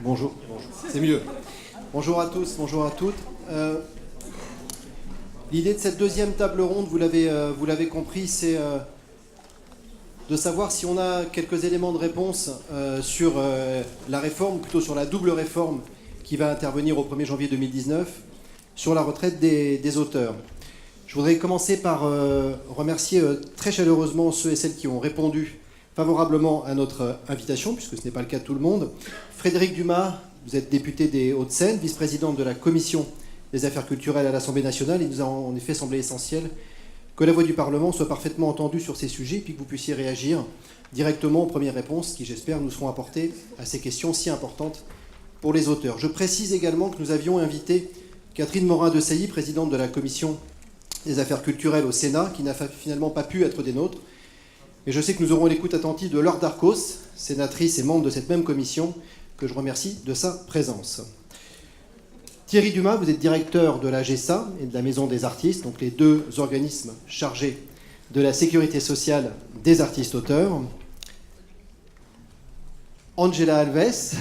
Bonjour, c'est mieux. Bonjour à tous, bonjour à toutes. L'idée de cette deuxième table ronde, vous l'avez compris, c'est de savoir si on a quelques éléments de réponse sur la réforme, ou plutôt sur la double réforme qui va intervenir au 1er janvier 2019, sur la retraite des auteurs. Je voudrais commencer par remercier très chaleureusement ceux et celles qui ont répondu favorablement à notre invitation, puisque ce n'est pas le cas de tout le monde. Frédéric Dumas, vous êtes député des Hauts-de-Seine, vice-présidente de la Commission des affaires culturelles à l'Assemblée nationale. Il nous a en effet semblé essentiel que la voix du Parlement soit parfaitement entendue sur ces sujets, puis que vous puissiez réagir directement aux premières réponses qui, j'espère, nous seront apportées à ces questions si importantes pour les auteurs. Je précise également que nous avions invité Catherine Morin-Desailly, présidente de la Commission des affaires culturelles au Sénat, qui n'a finalement pas pu être des nôtres. Mais je sais que nous aurons l'écoute attentive de Laure Darcos, sénatrice et membre de cette même commission, que je remercie de sa présence. Thierry Dumas, vous êtes directeur de la GESA et de la Maison des artistes, donc les deux organismes chargés de la sécurité sociale des artistes-auteurs. Angela Alves,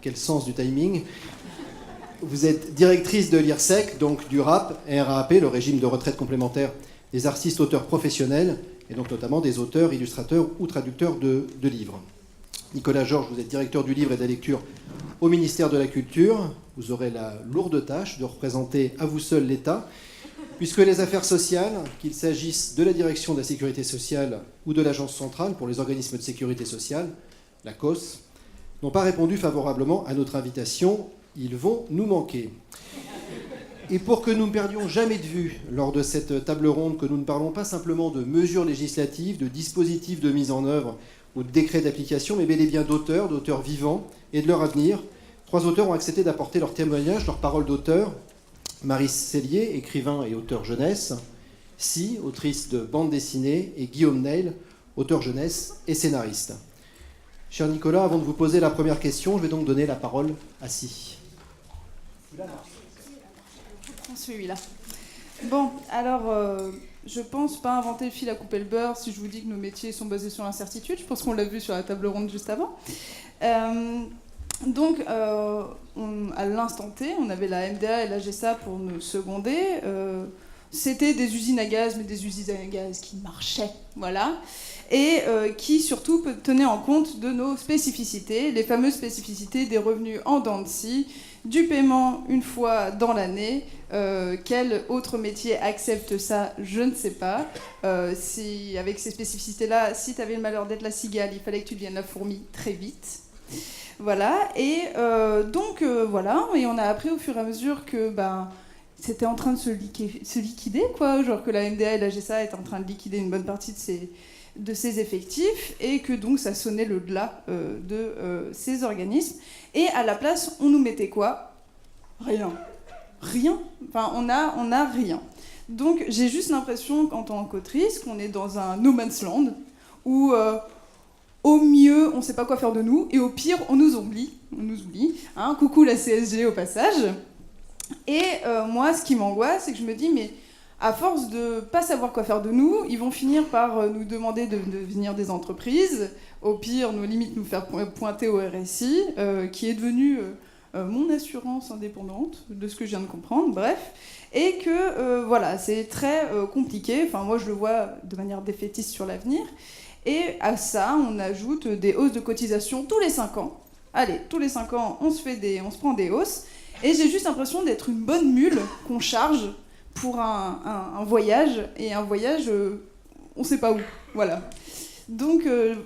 quel sens du timing, vous êtes directrice de l'IRSEC, donc du RAP, le régime de retraite complémentaire des artistes-auteurs professionnels, et donc notamment des auteurs, illustrateurs ou traducteurs de livres. Nicolas Georges, vous êtes directeur du livre et de la lecture au ministère de la Culture. Vous aurez la lourde tâche de représenter à vous seul l'État, puisque les affaires sociales, qu'il s'agisse de la direction de la sécurité sociale ou de l'Agence centrale pour les organismes de sécurité sociale, la COS, n'ont pas répondu favorablement à notre invitation. Ils vont nous manquer. Et pour que nous ne perdions jamais de vue lors de cette table ronde, que nous ne parlons pas simplement de mesures législatives, de dispositifs de mise en œuvre ou de décrets d'application, mais bel et bien d'auteurs vivants et de leur avenir. 3 auteurs ont accepté d'apporter leur témoignage, leur parole d'auteur. Marie Cellier, écrivain et auteur jeunesse. Si, autrice de bande dessinée. Et Guillaume Neil, auteur jeunesse et scénariste. Cher Nicolas, avant de vous poser la première question, je vais donc donner la parole à Si. Celui-là. Bon, alors, je pense pas inventer le fil à couper le beurre si je vous dis que nos métiers sont basés sur l'incertitude. Je pense qu'on l'a vu sur la table ronde juste avant. Donc, à l'instant T, on avait la MDA et la GESA pour nous seconder. C'était des usines à gaz, mais des usines à gaz qui marchaient, voilà, et qui surtout tenaient en compte de nos spécificités, les fameuses spécificités des revenus en dents de scie, du paiement une fois dans l'année. Quel autre métier accepte ça? Je ne sais pas. Si, avec ces spécificités-là, si tu avais le malheur d'être la cigale, il fallait que tu deviennes la fourmi très vite. Voilà, et donc voilà, et on a appris au fur et à mesure que c'était en train de se liquider, quoi, genre que la MDA et la GSA étaient en train de liquider une bonne partie de ses effectifs, et que donc ça sonnait le glas de ces organismes. Et à la place, on nous mettait quoi? Rien. Enfin, on a rien. Donc j'ai juste l'impression, en tant qu'autrice, qu'on est dans un no man's land, où au mieux, on ne sait pas quoi faire de nous, et au pire, on nous oublie. Hein, coucou la CSG au passage. Et moi, ce qui m'angoisse, c'est que je me dis, mais à force de ne pas savoir quoi faire de nous, ils vont finir par nous demander de devenir des entreprises, au pire, nous limite nous faire pointer au RSI, qui est devenu mon assurance indépendante, de ce que je viens de comprendre, bref, et que voilà, c'est très compliqué. Enfin, moi, je le vois de manière défaitiste sur l'avenir. Et à ça, on ajoute des hausses de cotisation tous les 5 ans. Allez, tous les 5 ans, on se prend des hausses. Et j'ai juste l'impression d'être une bonne mule qu'on charge pour un voyage. Et un voyage, on ne sait pas où. Voilà. Donc,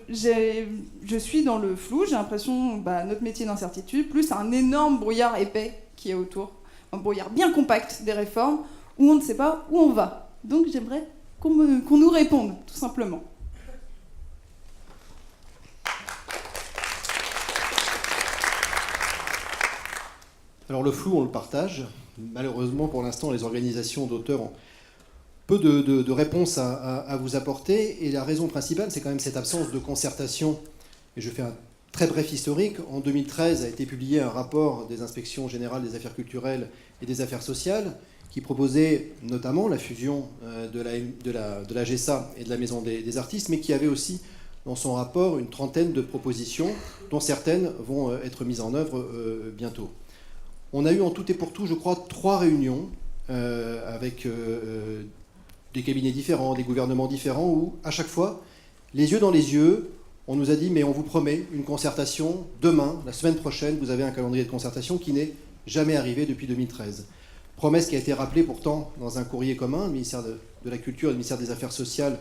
je suis dans le flou. J'ai l'impression, notre métier d'incertitude, plus un énorme brouillard épais qui est autour. Un brouillard bien compact des réformes, où on ne sait pas où on va. Donc, j'aimerais qu'on nous réponde, tout simplement. Alors le flou, on le partage. Malheureusement, pour l'instant, les organisations d'auteurs ont peu de réponses à vous apporter. Et la raison principale, c'est quand même cette absence de concertation. Et je fais un très bref historique. En 2013 a été publié un rapport des inspections générales des affaires culturelles et des affaires sociales qui proposait notamment la fusion de la GESA et de la Maison des artistes, mais qui avait aussi dans son rapport une trentaine de propositions, dont certaines vont être mises en œuvre bientôt. On a eu en tout et pour tout, je crois, 3 réunions avec des cabinets différents, des gouvernements différents, où à chaque fois, les yeux dans les yeux, on nous a dit, mais on vous promet une concertation demain, la semaine prochaine, vous avez un calendrier de concertation qui n'est jamais arrivé depuis 2013. Promesse qui a été rappelée pourtant dans un courrier commun, le ministère de la Culture et le ministère des Affaires sociales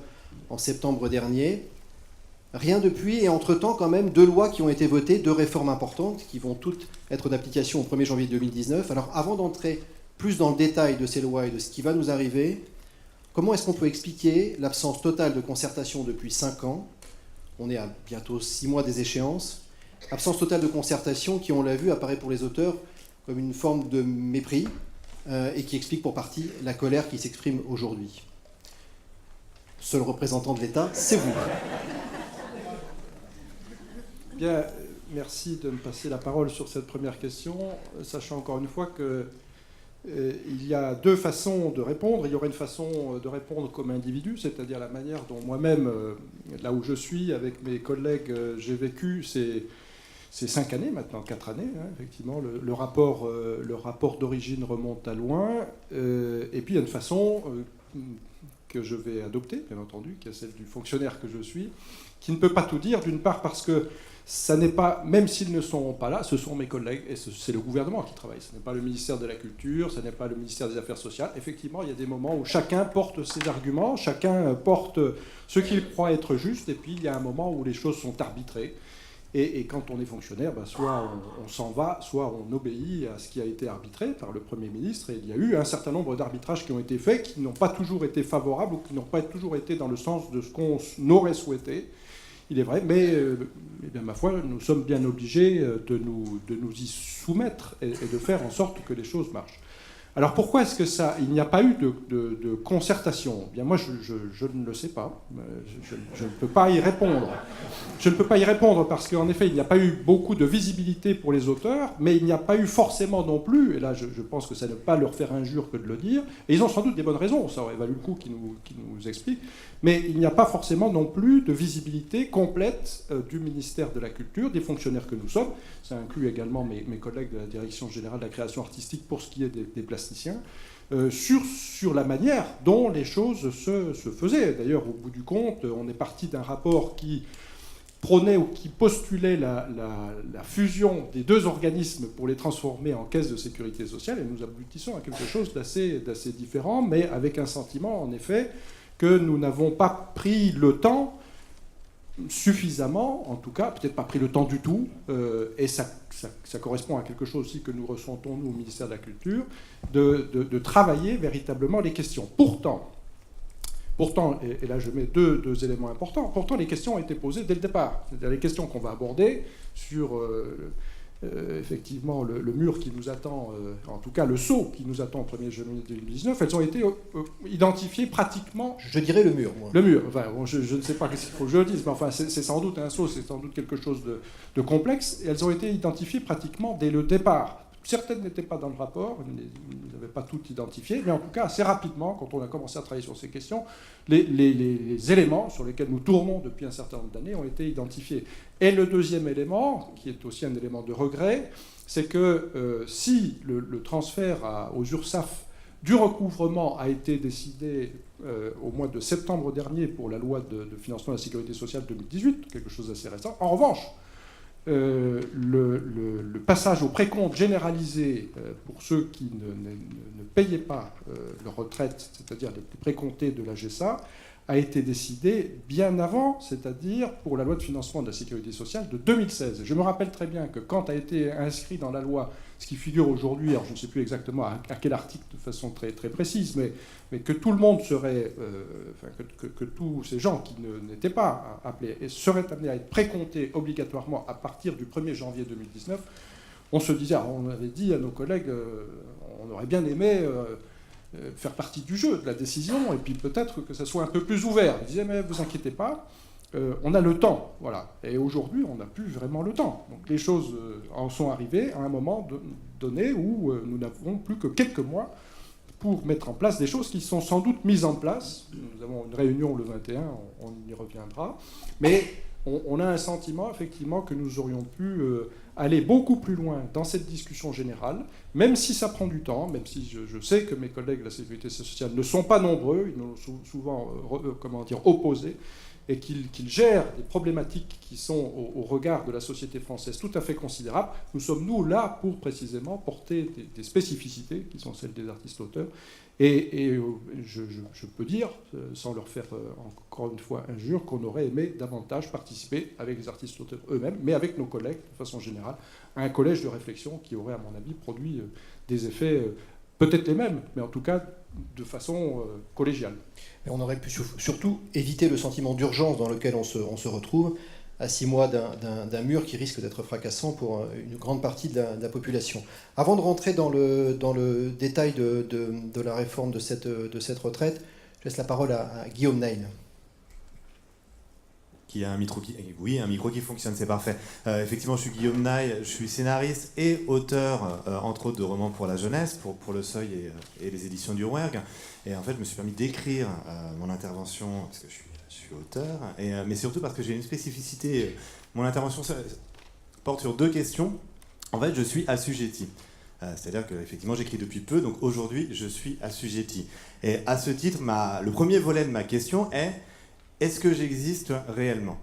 en septembre dernier. Rien depuis, et entre-temps quand même 2 lois qui ont été votées, 2 réformes importantes qui vont toutes être d'application au 1er janvier 2019. Alors avant d'entrer plus dans le détail de ces lois et de ce qui va nous arriver, comment est-ce qu'on peut expliquer l'absence totale de concertation depuis 5 ans? On est à bientôt 6 mois des échéances. Absence totale de concertation qui, on l'a vu, apparaît pour les auteurs comme une forme de mépris et qui explique pour partie la colère qui s'exprime aujourd'hui. Seul représentant de l'État, c'est vous. Bien, merci de me passer la parole sur cette première question, sachant encore une fois que il y a 2 façons de répondre. Il y aurait une façon de répondre comme individu, c'est-à-dire la manière dont moi-même, là où je suis, avec mes collègues, j'ai vécu ces 5 années maintenant, 4 années, hein, effectivement. Le rapport d'origine remonte à loin. Et puis il y a une façon que je vais adopter, bien entendu, qui est celle du fonctionnaire que je suis, qui ne peut pas tout dire, d'une part parce que ça n'est pas, même s'ils ne sont pas là, ce sont mes collègues, et c'est le gouvernement qui travaille. Ce n'est pas le ministère de la Culture, ce n'est pas le ministère des Affaires sociales. Effectivement, il y a des moments où chacun porte ses arguments, chacun porte ce qu'il croit être juste, et puis il y a un moment où les choses sont arbitrées. Et quand on est fonctionnaire, ben soit on s'en va, soit on obéit à ce qui a été arbitré par le Premier ministre. Et il y a eu un certain nombre d'arbitrages qui ont été faits, qui n'ont pas toujours été favorables, ou qui n'ont pas toujours été dans le sens de ce qu'on aurait souhaité. Il est vrai, mais eh bien, ma foi, nous sommes bien obligés de nous y soumettre et de faire en sorte que les choses marchent. Alors pourquoi est-ce que il n'y a pas eu de concertation? Eh bien moi, je ne le sais pas. Je ne peux pas y répondre. Je ne peux pas y répondre parce qu'en effet, il n'y a pas eu beaucoup de visibilité pour les auteurs, mais il n'y a pas eu forcément non plus, et là je pense que ça ne pas leur faire injure que de le dire, et ils ont sans doute des bonnes raisons, ça aurait valu le coup qu'ils nous expliquent, mais il n'y a pas forcément non plus de visibilité complète du ministère de la Culture, des fonctionnaires que nous sommes. Ça inclut également mes collègues de la Direction générale de la création artistique pour ce qui est des plasticiens, sur la manière dont les choses se faisaient. D'ailleurs, au bout du compte, on est parti d'un rapport qui prônait ou qui postulait la fusion des 2 organismes pour les transformer en caisse de sécurité sociale, et nous aboutissons à quelque chose d'assez différent, mais avec un sentiment, en effet, que nous n'avons pas pris le temps suffisamment, en tout cas, peut-être pas pris le temps du tout, et ça correspond à quelque chose aussi que nous ressentons, nous, au ministère de la Culture, de travailler véritablement les questions. Pourtant, et là je mets deux éléments importants, pourtant les questions ont été posées dès le départ. C'est-à-dire les questions qu'on va aborder sur effectivement le mur qui nous attend, en tout cas le saut qui nous attend au 1er janvier 2019, elles ont été identifiées pratiquement... Je dirais le mur, moi. Le mur, enfin, bon, je ne sais pas ce qu'il faut que je le dise, mais enfin c'est sans doute un saut, c'est sans doute quelque chose de complexe, et elles ont été identifiées pratiquement dès le départ. Certaines n'étaient pas dans le rapport, ils n'avaient pas toutes identifiées, mais en tout cas, assez rapidement, quand on a commencé à travailler sur ces questions, les éléments sur lesquels nous tournons depuis un certain nombre d'années ont été identifiés. Et le deuxième élément, qui est aussi un élément de regret, c'est que si le transfert aux URSSAF du recouvrement a été décidé au mois de septembre dernier pour la loi de financement de la sécurité sociale 2018, quelque chose d'assez récent, en revanche, le passage au précompte généralisé pour ceux qui ne payaient pas leur retraite, c'est-à-dire les précomptés de la GSA, a été décidé bien avant, c'est-à-dire pour la loi de financement de la sécurité sociale de 2016. Je me rappelle très bien que quand a été inscrit dans la loi, ce qui figure aujourd'hui, alors je ne sais plus exactement à quel article de façon très, très précise, mais que tout le monde serait, que tous ces gens qui n'étaient pas appelés seraient amenés à être précomptés obligatoirement à partir du 1er janvier 2019, on se disait, on avait dit à nos collègues, on aurait bien aimé... faire partie du jeu, de la décision, et puis peut-être que ça soit un peu plus ouvert. Ils disaient, mais vous inquiétez pas, on a le temps. Voilà. Et aujourd'hui, on n'a plus vraiment le temps. Donc les choses en sont arrivées à un moment donné où nous n'avons plus que quelques mois pour mettre en place des choses qui sont sans doute mises en place. Nous avons une réunion le 21, on y reviendra. Mais on a un sentiment effectivement que nous aurions pu aller beaucoup plus loin dans cette discussion générale, même si ça prend du temps, même si je sais que mes collègues de la sécurité sociale ne sont pas nombreux, ils nous ont souvent opposés, et qu'ils gèrent des problématiques qui sont au regard de la société française tout à fait considérables. Nous sommes, nous, là pour précisément porter des spécificités qui sont celles des artistes-auteurs. Et je peux dire, sans leur faire encore une fois injure, qu'on aurait aimé davantage participer avec les artistes-auteurs eux-mêmes, mais avec nos collègues, de façon générale, à un collège de réflexion qui aurait, à mon avis, produit des effets peut-être les mêmes, mais en tout cas de façon collégiale. Mais on aurait pu surtout éviter le sentiment d'urgence dans lequel on se retrouve à 6 mois d'un mur qui risque d'être fracassant pour une grande partie de la population. Avant de rentrer dans le détail de la réforme de cette retraite, je laisse la parole à Guillaume Neil. Qui a un micro qui fonctionne, c'est parfait. Effectivement, je suis Guillaume Neil, je suis scénariste et auteur, entre autres, de romans pour la jeunesse, pour Le Seuil et les éditions du Rouergue. Et en fait, je me suis permis d'écrire mon intervention, parce que je suis auteur, mais surtout parce que j'ai une spécificité. Mon intervention porte sur 2 questions. En fait, je suis assujetti. C'est-à-dire qu'effectivement, j'écris depuis peu, donc aujourd'hui, je suis assujetti. Et à ce titre, le premier volet de ma question est: est-ce que j'existe réellement?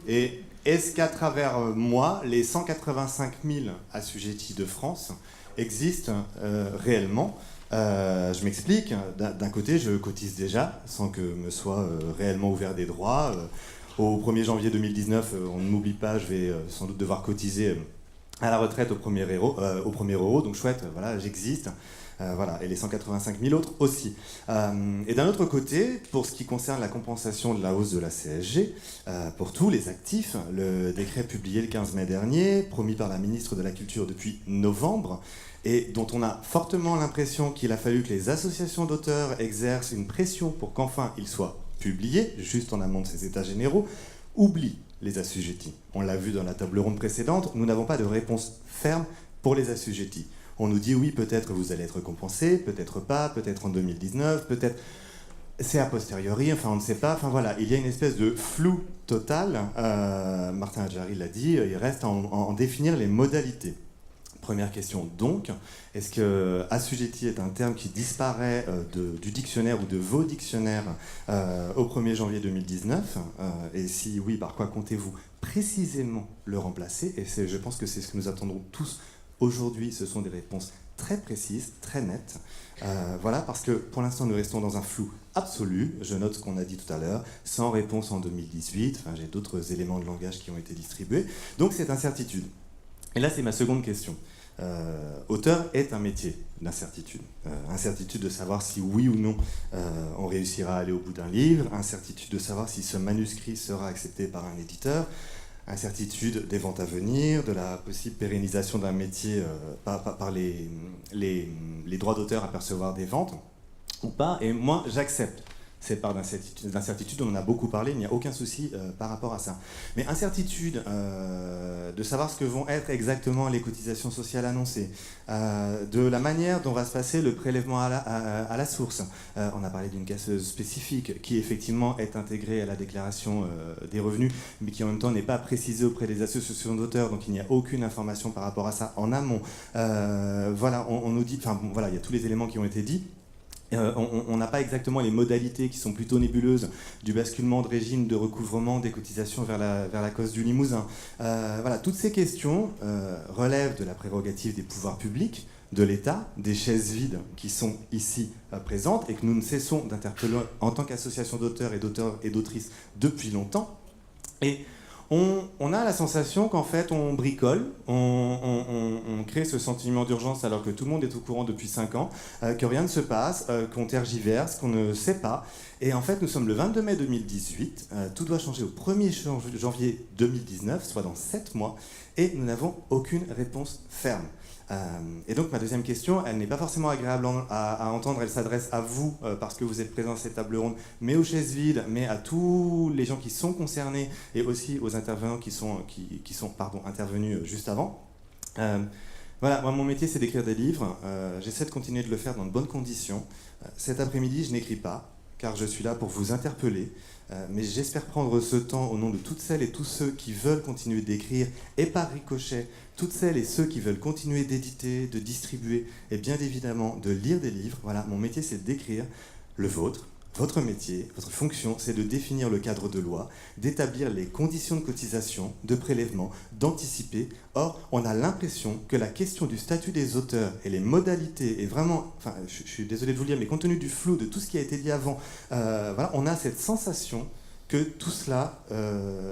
Et est-ce qu'à travers moi, les 185 000 assujettis de France existent réellement? Je m'explique. D'un côté, je cotise déjà, sans que me soient réellement ouverts des droits. Au 1er janvier 2019, on ne m'oublie pas, je vais sans doute devoir cotiser à la retraite au premier euro. Donc chouette, voilà, j'existe. Voilà, et les 185 000 autres aussi. Et d'un autre côté, pour ce qui concerne la compensation de la hausse de la CSG, pour tous les actifs, le décret publié le 15 mai dernier, promis par la ministre de la Culture depuis novembre, et dont on a fortement l'impression qu'il a fallu que les associations d'auteurs exercent une pression pour qu'enfin il soit publié, juste en amont de ces états généraux, oublie les assujettis. On l'a vu dans la table ronde précédente, nous n'avons pas de réponse ferme pour les assujettis. On nous dit oui, peut-être vous allez être compensé, peut-être pas, peut-être en 2019, peut-être c'est a posteriori, enfin on ne sait pas, enfin voilà, il y a une espèce de flou total. Martin Hadjari l'a dit, il reste à en définir les modalités. Première question donc, est-ce que assujetti est un terme qui disparaît du dictionnaire ou de vos dictionnaires au 1er janvier 2019 et si oui, par quoi comptez-vous précisément le remplacer? Et je pense que c'est ce que nous attendrons tous aujourd'hui, ce sont des réponses très précises, très nettes. Voilà, parce que pour l'instant, nous restons dans un flou absolu. Je note ce qu'on a dit tout à l'heure, sans réponse en 2018. Enfin, j'ai d'autres éléments de langage qui ont été distribués. Donc, c'est incertitude. Et là, c'est ma seconde question. Auteur est un métier d'incertitude. Incertitude de savoir si oui ou non on réussira à aller au bout d'un livre. Incertitude de savoir si ce manuscrit sera accepté par un éditeur. Incertitude des ventes à venir, de la possible pérennisation d'un métier par les droits d'auteur à percevoir des ventes, ou pas. Et moi, j'accepte cette part d'incertitude, on en a beaucoup parlé, il n'y a aucun souci par rapport à ça. Mais incertitude de savoir ce que vont être exactement les cotisations sociales annoncées, de la manière dont va se passer le prélèvement à la source. On a parlé d'une casseuse spécifique qui effectivement est intégrée à la déclaration des revenus, mais qui en même temps n'est pas précisée auprès des associations d'auteurs, donc il n'y a aucune information par rapport à ça en amont. Voilà, on nous dit, enfin bon, voilà, il y a tous les éléments qui ont été dits. On n'a pas exactement les modalités qui sont plutôt nébuleuses du basculement de régime de recouvrement des cotisations vers la cause du Limousin. Voilà, toutes ces questions relèvent de la prérogative des pouvoirs publics, de l'État, des chaises vides qui sont ici présentes et que nous ne cessons d'interpeller en tant qu'association d'auteurs et d'autrices depuis longtemps. Et on a la sensation qu'en fait on bricole, on crée ce sentiment d'urgence alors que tout le monde est au courant depuis 5 ans, que rien ne se passe, qu'on tergiverse, qu'on ne sait pas. Et en fait nous sommes le 22 mai 2018, tout doit changer au 1er janvier 2019, soit dans 7 mois, et nous n'avons aucune réponse ferme. Et donc ma deuxième question, elle n'est pas forcément agréable à entendre, elle s'adresse à vous parce que vous êtes présents à cette table ronde, mais aux chaises vides, mais à tous les gens qui sont concernés et aussi aux intervenants qui sont intervenus juste avant. Voilà, moi mon métier c'est d'écrire des livres, j'essaie de continuer de le faire dans de bonnes conditions. Cet après-midi je n'écris pas, car je suis là pour vous interpeller, Mais j'espère prendre ce temps au nom de toutes celles et tous ceux qui veulent continuer d'écrire, et par ricochet, toutes celles et ceux qui veulent continuer d'éditer, de distribuer, et bien évidemment de lire des livres. Voilà, mon métier c'est d'écrire, le vôtre. Votre métier, votre fonction, c'est de définir le cadre de loi, d'établir les conditions de cotisation, de prélèvement, d'anticiper. Or, on a l'impression que la question du statut des auteurs et les modalités est vraiment... Enfin, je suis désolé de vous le dire, mais compte tenu du flou de tout ce qui a été dit avant, voilà, on a cette sensation que tout cela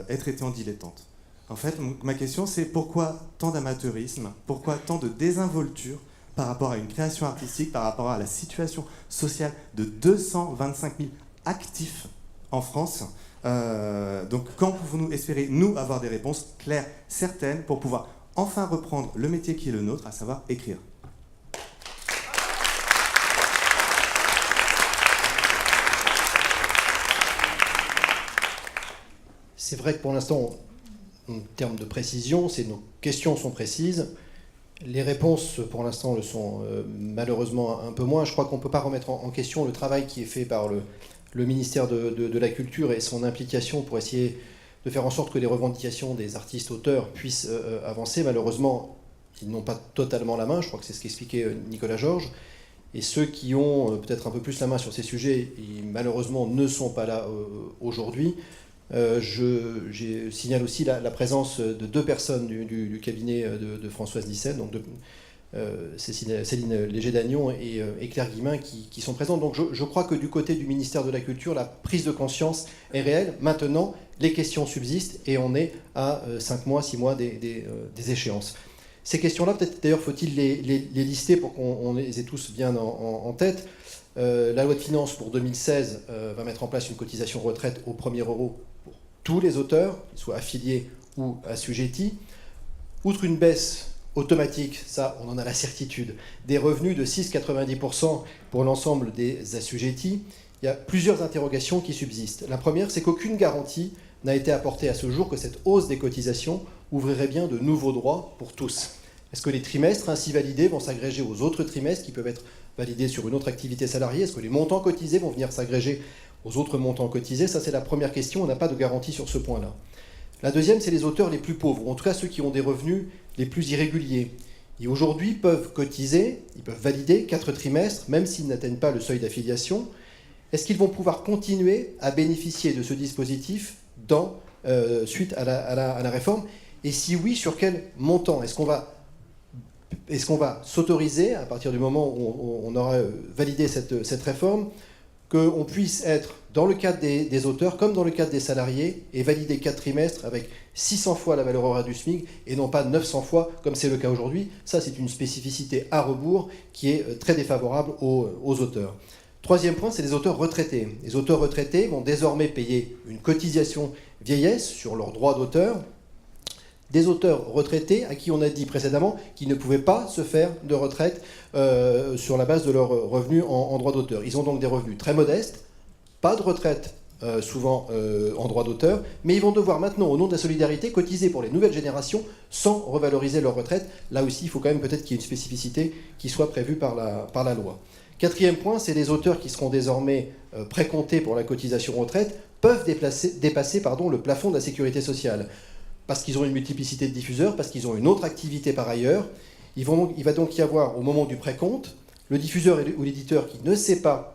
est traité en dilettante. En fait, ma question, c'est pourquoi tant d'amateurisme, pourquoi tant de désinvolture par rapport à une création artistique, par rapport à la situation sociale de 225 000 actifs en France. Donc quand pouvons-nous espérer, nous, avoir des réponses claires, certaines, pour pouvoir enfin reprendre le métier qui est le nôtre, à savoir écrire? C'est vrai que pour l'instant, en termes de précision, nos questions sont précises. Les réponses, pour l'instant, le sont malheureusement un peu moins. Je crois qu'on ne peut pas remettre en question le travail qui est fait par le ministère de la Culture et son implication pour essayer de faire en sorte que les revendications des artistes-auteurs puissent avancer. Malheureusement, ils n'ont pas totalement la main. Je crois que c'est ce qu'expliquait Nicolas Georges. Et ceux qui ont peut-être un peu plus la main sur ces sujets, malheureusement, ne sont pas là aujourd'hui. Je signale aussi la présence de deux personnes du cabinet de Françoise Nyssen, donc Céline Léger-Dagnon et Claire Guillemin qui sont présentes. Donc je crois que du côté du ministère de la Culture, la prise de conscience est réelle. Maintenant, les questions subsistent et on est à 5 mois, 6 mois des échéances. Ces questions-là, peut-être d'ailleurs faut-il les lister pour qu'on les ait tous bien en tête. La loi de finances pour 2016 va mettre en place une cotisation retraite au premier euro pour tous les auteurs, qu'ils soient affiliés ou assujettis. Outre une baisse automatique, ça on en a la certitude, des revenus de 6,90% pour l'ensemble des assujettis, il y a plusieurs interrogations qui subsistent. La première, c'est qu'aucune garantie n'a été apportée à ce jour que cette hausse des cotisations ouvrirait bien de nouveaux droits pour tous. Est-ce que les trimestres ainsi validés vont s'agréger aux autres trimestres qui peuvent être validés sur une autre activité salariée? Est-ce que les montants cotisés vont venir s'agréger aux autres montants cotisés? Ça, c'est la première question. On n'a pas de garantie sur ce point-là. La deuxième, c'est les auteurs les plus pauvres, ou en tout cas ceux qui ont des revenus les plus irréguliers. Et aujourd'hui, peuvent cotiser, ils peuvent valider 4 trimestres, même s'ils n'atteignent pas le seuil d'affiliation. Est-ce qu'ils vont pouvoir continuer à bénéficier de ce dispositif suite à la réforme? Et si oui, sur quel montant? Est-ce qu'on va s'autoriser, à partir du moment où on aura validé cette réforme, qu'on puisse être, dans le cadre des auteurs, comme dans le cadre des salariés, et valider 4 trimestres avec 600 fois la valeur horaire du SMIC, et non pas 900 fois, comme c'est le cas aujourd'hui? Ça, c'est une spécificité à rebours qui est très défavorable aux auteurs. Troisième point, c'est les auteurs retraités. Les auteurs retraités vont désormais payer une cotisation vieillesse sur leurs droits d'auteur, des auteurs retraités à qui on a dit précédemment qu'ils ne pouvaient pas se faire de retraite sur la base de leurs revenus en droit d'auteur. Ils ont donc des revenus très modestes, pas de retraite souvent en droit d'auteur, mais ils vont devoir maintenant, au nom de la solidarité, cotiser pour les nouvelles générations sans revaloriser leur retraite. Là aussi, il faut quand même peut-être qu'il y ait une spécificité qui soit prévue par la loi. Quatrième point, c'est les auteurs qui seront désormais précomptés pour la cotisation retraite peuvent dépasser le plafond de la sécurité sociale. Parce qu'ils ont une multiplicité de diffuseurs, parce qu'ils ont une autre activité par ailleurs. Il va donc y avoir, au moment du précompte, le diffuseur ou l'éditeur qui ne sait pas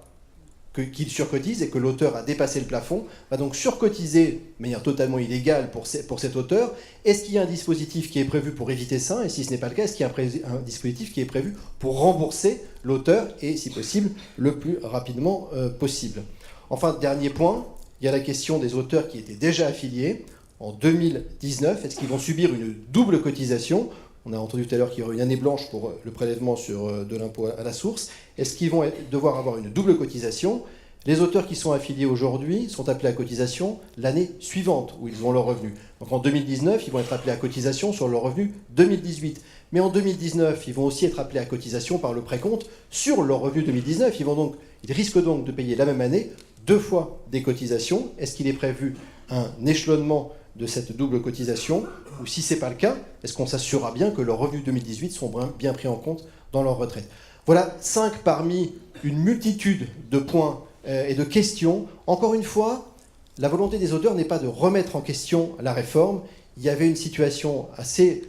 qu'il surcotise et que l'auteur a dépassé le plafond, va donc surcotiser de manière totalement illégale pour cet auteur. Est-ce qu'il y a un dispositif qui est prévu pour éviter ça? Et si ce n'est pas le cas, est-ce qu'il y a un dispositif qui est prévu pour rembourser l'auteur, et si possible, le plus rapidement possible? Enfin, dernier point, il y a la question des auteurs qui étaient déjà affiliés. En 2019, est-ce qu'ils vont subir une double cotisation? On a entendu tout à l'heure qu'il y aurait une année blanche pour le prélèvement de l'impôt à la source. Est-ce qu'ils vont devoir avoir une double cotisation? Les auteurs qui sont affiliés aujourd'hui sont appelés à cotisation l'année suivante où ils ont leur revenu. Donc en 2019, ils vont être appelés à cotisation sur leur revenu 2018. Mais en 2019, ils vont aussi être appelés à cotisation par le précompte sur leur revenu 2019. Ils risquent donc de payer la même année 2 fois des cotisations. Est-ce qu'il est prévu un échelonnement de cette double cotisation, ou si ce n'est pas le cas, est-ce qu'on s'assurera bien que leurs revenus 2018 sont bien pris en compte dans leur retraite? Voilà 5 parmi une multitude de points et de questions. Encore une fois, la volonté des auteurs n'est pas de remettre en question la réforme. Il y avait une situation assez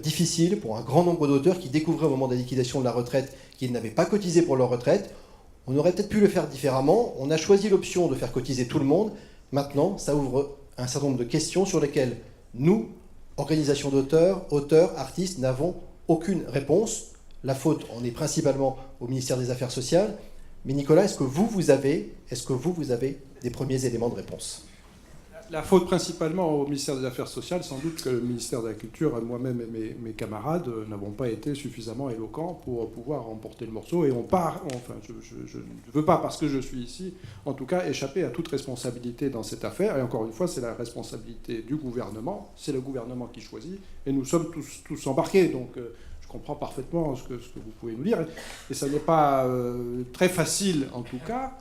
difficile pour un grand nombre d'auteurs qui découvraient au moment de la liquidation de la retraite qu'ils n'avaient pas cotisé pour leur retraite. On aurait peut-être pu le faire différemment. On a choisi l'option de faire cotiser tout le monde. Maintenant, ça ouvre un certain nombre de questions sur lesquelles nous, organisations d'auteurs, auteurs, artistes, n'avons aucune réponse. La faute en est principalement au ministère des Affaires sociales. Mais Nicolas, est-ce que vous avez des premiers éléments de réponse ? La faute principalement au ministère des Affaires sociales, sans doute que le ministère de la Culture, moi-même et mes camarades, n'avons pas été suffisamment éloquents pour pouvoir remporter le morceau. Et je ne veux pas, parce que je suis ici, en tout cas, échapper à toute responsabilité dans cette affaire. Et encore une fois, c'est la responsabilité du gouvernement. C'est le gouvernement qui choisit. Et nous sommes tous embarqués. Donc, je comprends parfaitement ce que vous pouvez nous dire. Et ça n'est pas très facile, en tout cas,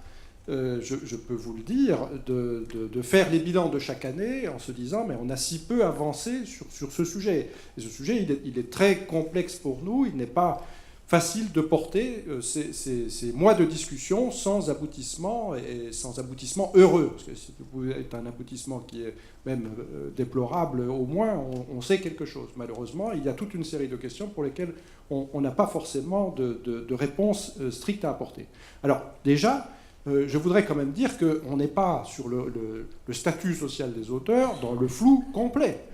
je peux vous le dire, de faire les bilans de chaque année en se disant mais on a si peu avancé sur ce sujet. Et ce sujet, il est très complexe pour nous, il n'est pas facile de porter ces mois de discussion sans aboutissement, et sans aboutissement heureux. Parce que si vous êtes un aboutissement qui est même déplorable, au moins on sait quelque chose. Malheureusement, il y a toute une série de questions pour lesquelles on n'a pas forcément de réponse stricte à apporter. Alors déjà, je voudrais quand même dire qu'on n'est pas sur le statut social des auteurs dans le flou complet.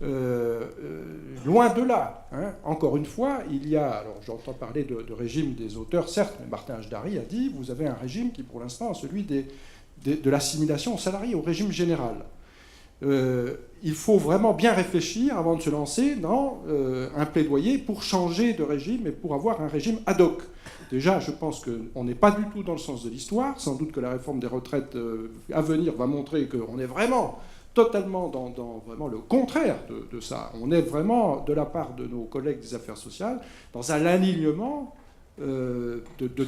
Loin de là. Hein. Encore une fois, il y a... Alors j'entends parler de régime des auteurs, certes, mais Martin Hajdari a dit vous avez un régime qui, pour l'instant, est celui de l'assimilation aux salariés, au régime général. Il faut vraiment bien réfléchir avant de se lancer dans un plaidoyer pour changer de régime et pour avoir un régime ad hoc. Déjà, je pense qu'on n'est pas du tout dans le sens de l'histoire. Sans doute que la réforme des retraites à venir va montrer qu'on est vraiment totalement dans vraiment le contraire de ça. On est vraiment, de la part de nos collègues des affaires sociales, dans un alignement de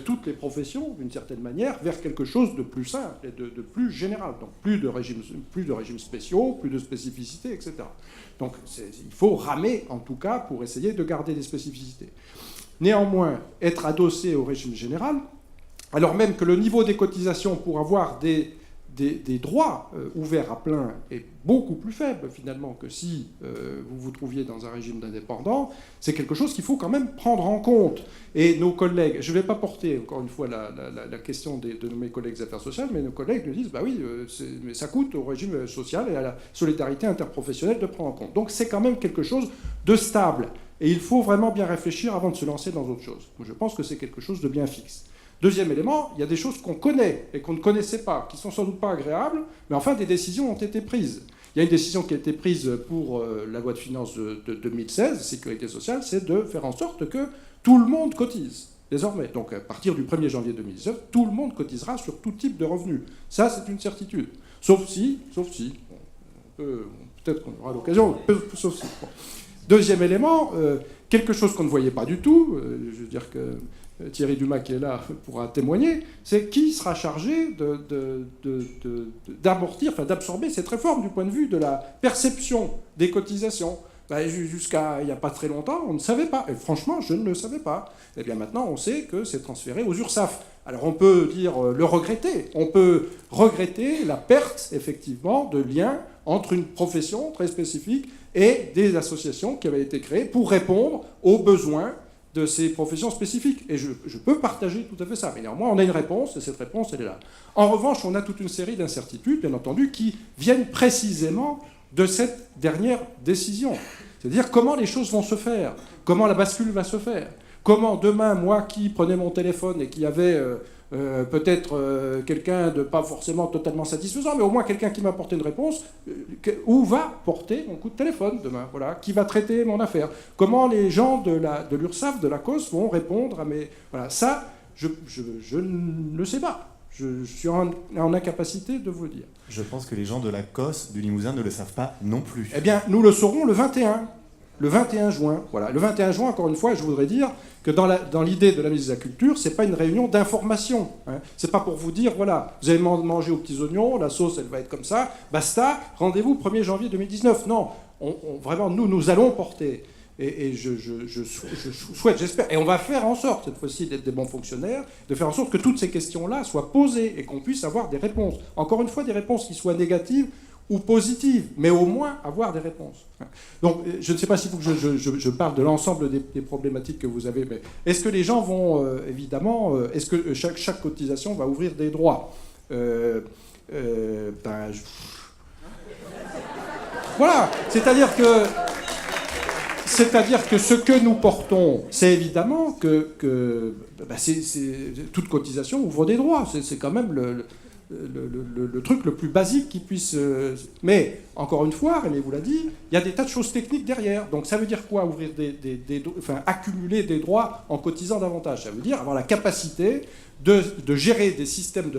toutes les professions, d'une certaine manière, vers quelque chose de plus simple et de plus général. Donc plus de régimes spéciaux, plus de spécificités, etc. Donc il faut ramer, en tout cas, pour essayer de garder des spécificités. Néanmoins, être adossé au régime général, alors même que le niveau des cotisations pour avoir des droits ouverts à plein est beaucoup plus faible, finalement, que si vous vous trouviez dans un régime d'indépendants, c'est quelque chose qu'il faut quand même prendre en compte. Et nos collègues, je ne vais pas porter, encore une fois, la question de mes collègues des affaires sociales, mais nos collègues nous disent, bah oui, mais ça coûte au régime social et à la solidarité interprofessionnelle de prendre en compte. Donc c'est quand même quelque chose de stable. Et il faut vraiment bien réfléchir avant de se lancer dans autre chose. Je pense que c'est quelque chose de bien fixe. Deuxième élément, il y a des choses qu'on connaît et qu'on ne connaissait pas, qui ne sont sans doute pas agréables, mais enfin des décisions ont été prises. Il y a une décision qui a été prise pour la loi de finances de 2016, sécurité sociale, c'est de faire en sorte que tout le monde cotise, désormais. Donc à partir du 1er janvier 2019, tout le monde cotisera sur tout type de revenus. Ça, c'est une certitude. Sauf si peut-être qu'on aura l'occasion, sauf si. Bon. Deuxième élément, quelque chose qu'on ne voyait pas du tout, je veux dire que Thierry Dumas qui est là pourra témoigner, c'est qui sera chargé d'amortir, enfin d'absorber cette réforme du point de vue de la perception des cotisations. Ben, jusqu'à il n'y a pas très longtemps, on ne savait pas. Et franchement, je ne le savais pas. Et bien maintenant, on sait que c'est transféré aux URSSAF. Alors on peut dire le regretter. On peut regretter la perte, effectivement, de lien entre une profession très spécifique et des associations qui avaient été créées pour répondre aux besoins de ces professions spécifiques. Et je peux partager tout à fait ça. Mais néanmoins, on a une réponse, et cette réponse, elle est là. En revanche, on a toute une série d'incertitudes, bien entendu, qui viennent précisément de cette dernière décision. C'est-à-dire comment les choses vont se faire, comment la bascule va se faire, comment demain, moi qui prenais mon téléphone et qui avait peut-être quelqu'un de pas forcément totalement satisfaisant, mais au moins quelqu'un qui m'a apporté une réponse, où va porter mon coup de téléphone demain, voilà, qui va traiter mon affaire, comment les gens de l'URSSAF, de la COS vont répondre à mes... Voilà, ça, je ne le sais pas. Je suis en incapacité de vous le dire. Je pense que les gens de la COS du Limousin ne le savent pas non plus. Eh bien, nous le saurons le 21. Le 21 juin. Voilà. Le 21 juin, encore une fois, je voudrais dire que dans l'idée de la ministre de la Culture, ce n'est pas une réunion d'information. Hein. Ce n'est pas pour vous dire, voilà, vous allez manger aux petits oignons, la sauce, elle va être comme ça, basta, rendez-vous 1er janvier 2019. Non, vraiment, nous allons porter Et je souhaite, j'espère, et on va faire en sorte, cette fois-ci, d'être des bons fonctionnaires, de faire en sorte que toutes ces questions-là soient posées et qu'on puisse avoir des réponses. Encore une fois, des réponses qui soient négatives ou positives, mais au moins avoir des réponses. Donc, je ne sais pas s'il faut que je parle de l'ensemble des problématiques que vous avez, mais est-ce que les gens vont, évidemment, est-ce que chaque cotisation va ouvrir des droits Voilà, c'est-à-dire que ce que nous portons, c'est évidemment que toute cotisation ouvre des droits. C'est quand même le truc le plus basique qui puisse... Mais, encore une fois, Rémi vous l'a dit, il y a des tas de choses techniques derrière. Donc ça veut dire quoi, ouvrir accumuler des droits en cotisant davantage? Ça veut dire avoir la capacité de gérer des systèmes,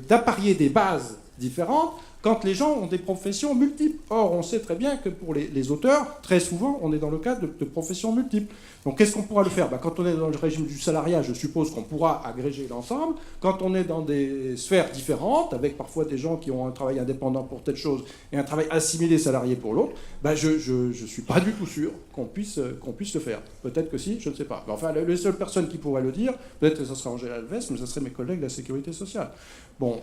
d'apparier des bases différentes quand les gens ont des professions multiples. Or, on sait très bien que pour les auteurs, très souvent, on est dans le cadre de professions multiples. Donc, qu'est-ce qu'on pourra le faire? Quand on est dans le régime du salariat, je suppose qu'on pourra agréger l'ensemble. Quand on est dans des sphères différentes, avec parfois des gens qui ont un travail indépendant pour telle chose et un travail assimilé salarié pour l'autre, je ne suis pas du tout sûr qu'on puisse le faire. Peut-être que si, je ne sais pas. Mais enfin, les seules personnes qui pourraient le dire, peut-être que ce sera Angela Alves, mais ce seraient mes collègues de la Sécurité sociale. Bon,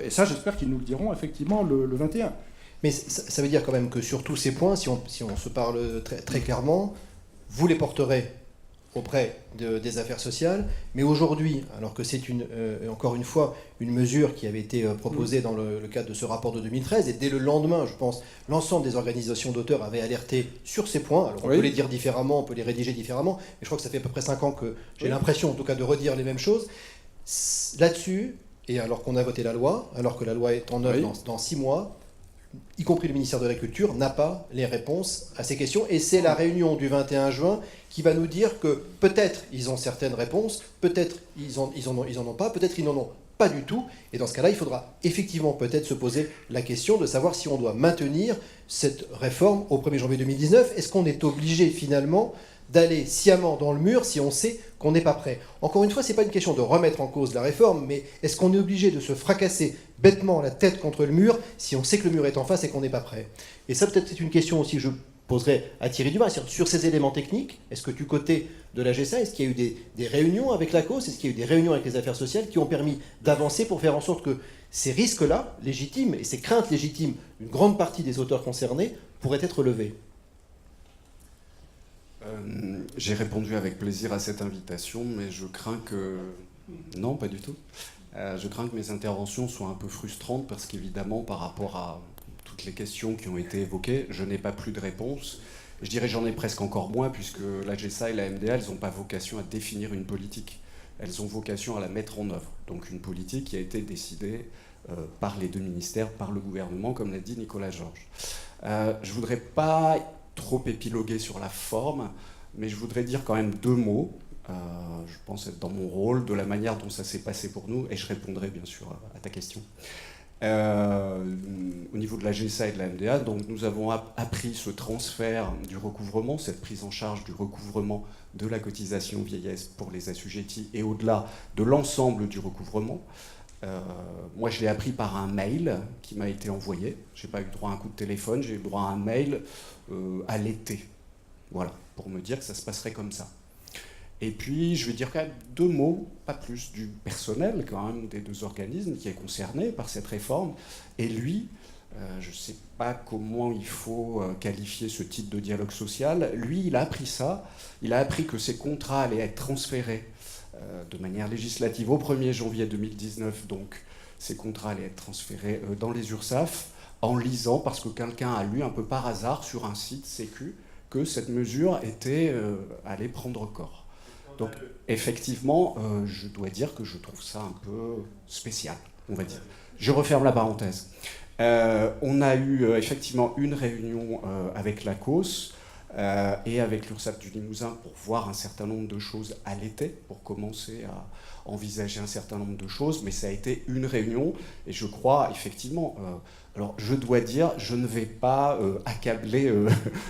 et ça, j'espère qu'ils nous le diront effectivement le 21. Mais ça veut dire quand même que sur tous ces points, si on se parle très, très clairement, vous les porterez auprès des affaires sociales, mais aujourd'hui, alors que c'est encore une fois une mesure qui avait été proposée dans le cadre de ce rapport de 2013, et dès le lendemain, je pense, l'ensemble des organisations d'auteurs avaient alerté sur ces points. Alors on peut les dire différemment, on peut les rédiger différemment, mais je crois que ça fait à peu près 5 ans que j'ai l'impression, en tout cas, de redire les mêmes choses. Là-dessus, et alors qu'on a voté la loi, alors que la loi est en œuvre dans 6 mois, y compris le ministère de l'Agriculture, n'a pas les réponses à ces questions. Et c'est la réunion du 21 juin qui va nous dire que peut-être ils ont certaines réponses, peut-être ils en ont pas, peut-être ils n'en ont pas du tout. Et dans ce cas-là, il faudra effectivement peut-être se poser la question de savoir si on doit maintenir cette réforme au 1er janvier 2019. Est-ce qu'on est obligé finalement d'aller sciemment dans le mur si on sait qu'on n'est pas prêt? Encore une fois, ce n'est pas une question de remettre en cause la réforme, mais est-ce qu'on est obligé de se fracasser bêtement la tête contre le mur si on sait que le mur est en face et qu'on n'est pas prêt? Et ça, peut-être, c'est une question aussi que je poserais à Thierry Duvin. Sur ces éléments techniques, est-ce que du côté de la GSA, est-ce qu'il y a eu des réunions avec la cause? Est-ce qu'il y a eu des réunions avec les affaires sociales qui ont permis d'avancer pour faire en sorte que ces risques-là, légitimes, et ces craintes légitimes d'une grande partie des auteurs concernés, pourraient être levés? J'ai répondu avec plaisir à cette invitation, mais je crains que... Non, pas du tout. Je crains que mes interventions soient un peu frustrantes parce qu'évidemment, par rapport à toutes les questions qui ont été évoquées, je n'ai pas plus de réponse. Je dirais j'en ai presque encore moins puisque la GSA et la MDA, elles n'ont pas vocation à définir une politique. Elles ont vocation à la mettre en œuvre. Donc une politique qui a été décidée par les deux ministères, par le gouvernement, comme l'a dit Nicolas Georges. Je ne voudrais pas trop épiloguer sur la forme, mais je voudrais dire quand même 2 mots. Je pense être dans mon rôle, de la manière dont ça s'est passé pour nous, et je répondrai bien sûr à ta question. Au niveau de la GSA et de la MDA, donc nous avons appris ce transfert du recouvrement, cette prise en charge du recouvrement de la cotisation vieillesse pour les assujettis et au-delà de l'ensemble du recouvrement. Moi, je l'ai appris par un mail qui m'a été envoyé. Je n'ai pas eu droit à un coup de téléphone, j'ai eu droit à un mail à l'été. Voilà, pour me dire que ça se passerait comme ça. Et puis, je vais dire quand même 2 mots, pas plus, du personnel quand même des 2 organismes qui est concerné par cette réforme. Et lui, je ne sais pas comment il faut qualifier ce type de dialogue social. Lui, il a appris ça. Il a appris que ces contrats allaient être transférés de manière législative au 1er janvier 2019. Donc, ces contrats allaient être transférés dans les URSSAF en lisant, parce que quelqu'un a lu un peu par hasard sur un site Sécu, que cette mesure allait prendre corps. Donc, effectivement, je dois dire que je trouve ça un peu spécial, on va dire. Je referme la parenthèse. On a eu effectivement une réunion avec la COS et avec l'URSSAF du Limousin pour voir un certain nombre de choses à l'été, pour commencer à envisager un certain nombre de choses, mais ça a été une réunion, et je crois effectivement... alors, je dois dire, je ne vais pas accabler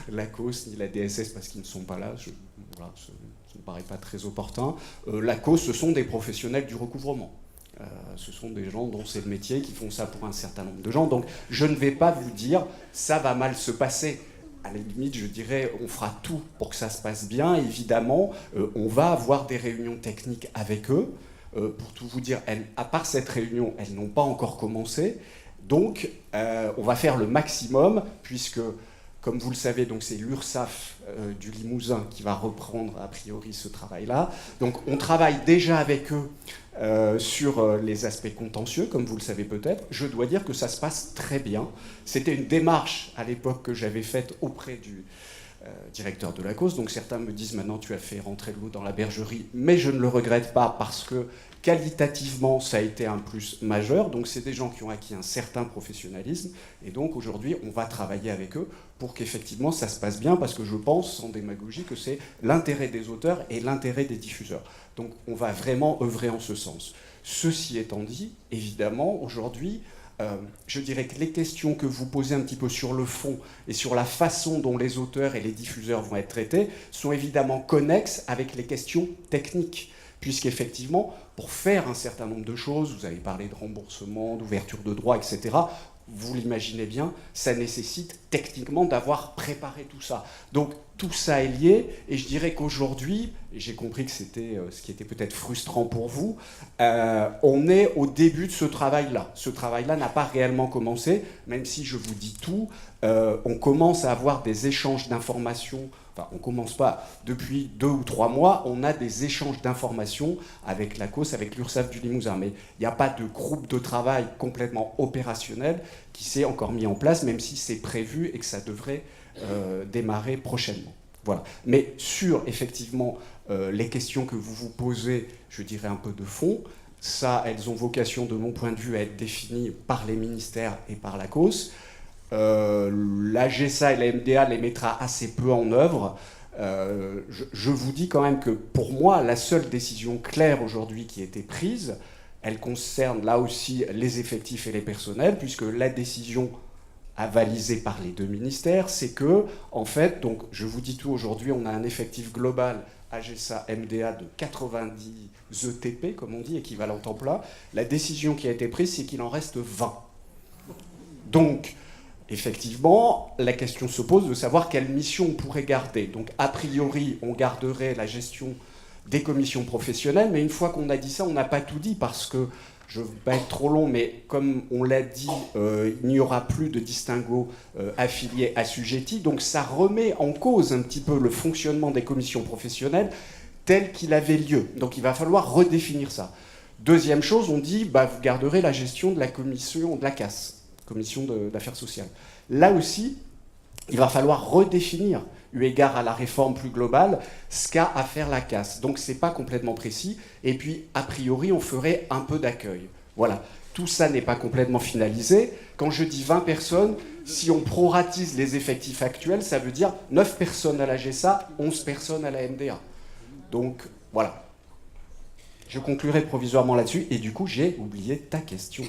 la COS ni la DSS parce qu'ils ne sont pas là. Voilà, ça ne me paraît pas très opportun. La COS, ce sont des professionnels du recouvrement. Ce sont des gens dont c'est le métier, qui font ça pour un certain nombre de gens. Donc, je ne vais pas vous dire, ça va mal se passer. à la limite, je dirais, on fera tout pour que ça se passe bien. Évidemment, on va avoir des réunions techniques avec eux. Pour tout vous dire, à part cette réunion, elles n'ont pas encore commencé. Donc, on va faire le maximum, puisque, comme vous le savez, donc c'est l'URSSAF du Limousin qui va reprendre, a priori, ce travail-là. Donc, on travaille déjà avec eux sur les aspects contentieux, comme vous le savez peut-être. Je dois dire que ça se passe très bien. C'était une démarche, à l'époque, que j'avais faite auprès du directeur de la cause. Donc certains me disent maintenant tu as fait rentrer de l'eau dans la bergerie, mais je ne le regrette pas parce que qualitativement ça a été un plus majeur. Donc c'est des gens qui ont acquis un certain professionnalisme et donc aujourd'hui on va travailler avec eux pour qu'effectivement ça se passe bien parce que je pense sans démagogie que c'est l'intérêt des auteurs et l'intérêt des diffuseurs. Donc on va vraiment œuvrer en ce sens. Ceci étant dit, évidemment aujourd'hui je dirais que les questions que vous posez un petit peu sur le fond et sur la façon dont les auteurs et les diffuseurs vont être traités sont évidemment connexes avec les questions techniques. Puisqu'effectivement, pour faire un certain nombre de choses, vous avez parlé de remboursement, d'ouverture de droits, etc., vous l'imaginez bien, ça nécessite techniquement d'avoir préparé tout ça. Donc tout ça est lié, et je dirais qu'aujourd'hui, et j'ai compris que c'était ce qui était peut-être frustrant pour vous, on est au début de ce travail-là. Ce travail-là n'a pas réellement commencé, même si je vous dis tout, on commence à avoir des échanges d'informations. Enfin, on ne commence pas. Depuis 2 ou 3 mois, on a des échanges d'informations avec la COS, avec l'URSSAF du Limousin. Mais il n'y a pas de groupe de travail complètement opérationnel qui s'est encore mis en place, même si c'est prévu et que ça devrait démarrer prochainement. Voilà. Mais sur, effectivement, les questions que vous vous posez, je dirais un peu de fond, ça, elles ont vocation, de mon point de vue, à être définies par les ministères et par la COS. La GESA et la MDA les mettra assez peu en œuvre. Je vous dis quand même que pour moi, la seule décision claire aujourd'hui qui a été prise, elle concerne là aussi les effectifs et les personnels, puisque la décision avalisée par les 2 ministères, c'est que, en fait, donc je vous dis tout aujourd'hui, on a un effectif global à GESA MDA de 90 ETP, comme on dit, équivalent temps plein. La décision qui a été prise, c'est qu'il en reste 20. Donc, effectivement, la question se pose de savoir quelle mission on pourrait garder. Donc, a priori, on garderait la gestion des commissions professionnelles, mais une fois qu'on a dit ça, on n'a pas tout dit, parce que, je ne veux pas être trop long, mais comme on l'a dit, il n'y aura plus de distinguo affiliés assujettis, donc ça remet en cause un petit peu le fonctionnement des commissions professionnelles tel qu'il avait lieu. Donc, il va falloir redéfinir ça. Deuxième chose, on dit, vous garderez la gestion de la commission de la CAS. Commission d'affaires sociales. Là aussi, il va falloir redéfinir, eu égard à la réforme plus globale, ce qu'a à faire la CAS. Donc c'est pas complètement précis. Et puis, a priori, on ferait un peu d'accueil. Voilà. Tout ça n'est pas complètement finalisé. Quand je dis 20 personnes, si on proratise les effectifs actuels, ça veut dire 9 personnes à la GESA, 11 personnes à la MDA. Donc, voilà. Je conclurai provisoirement là-dessus. Et du coup, j'ai oublié ta question.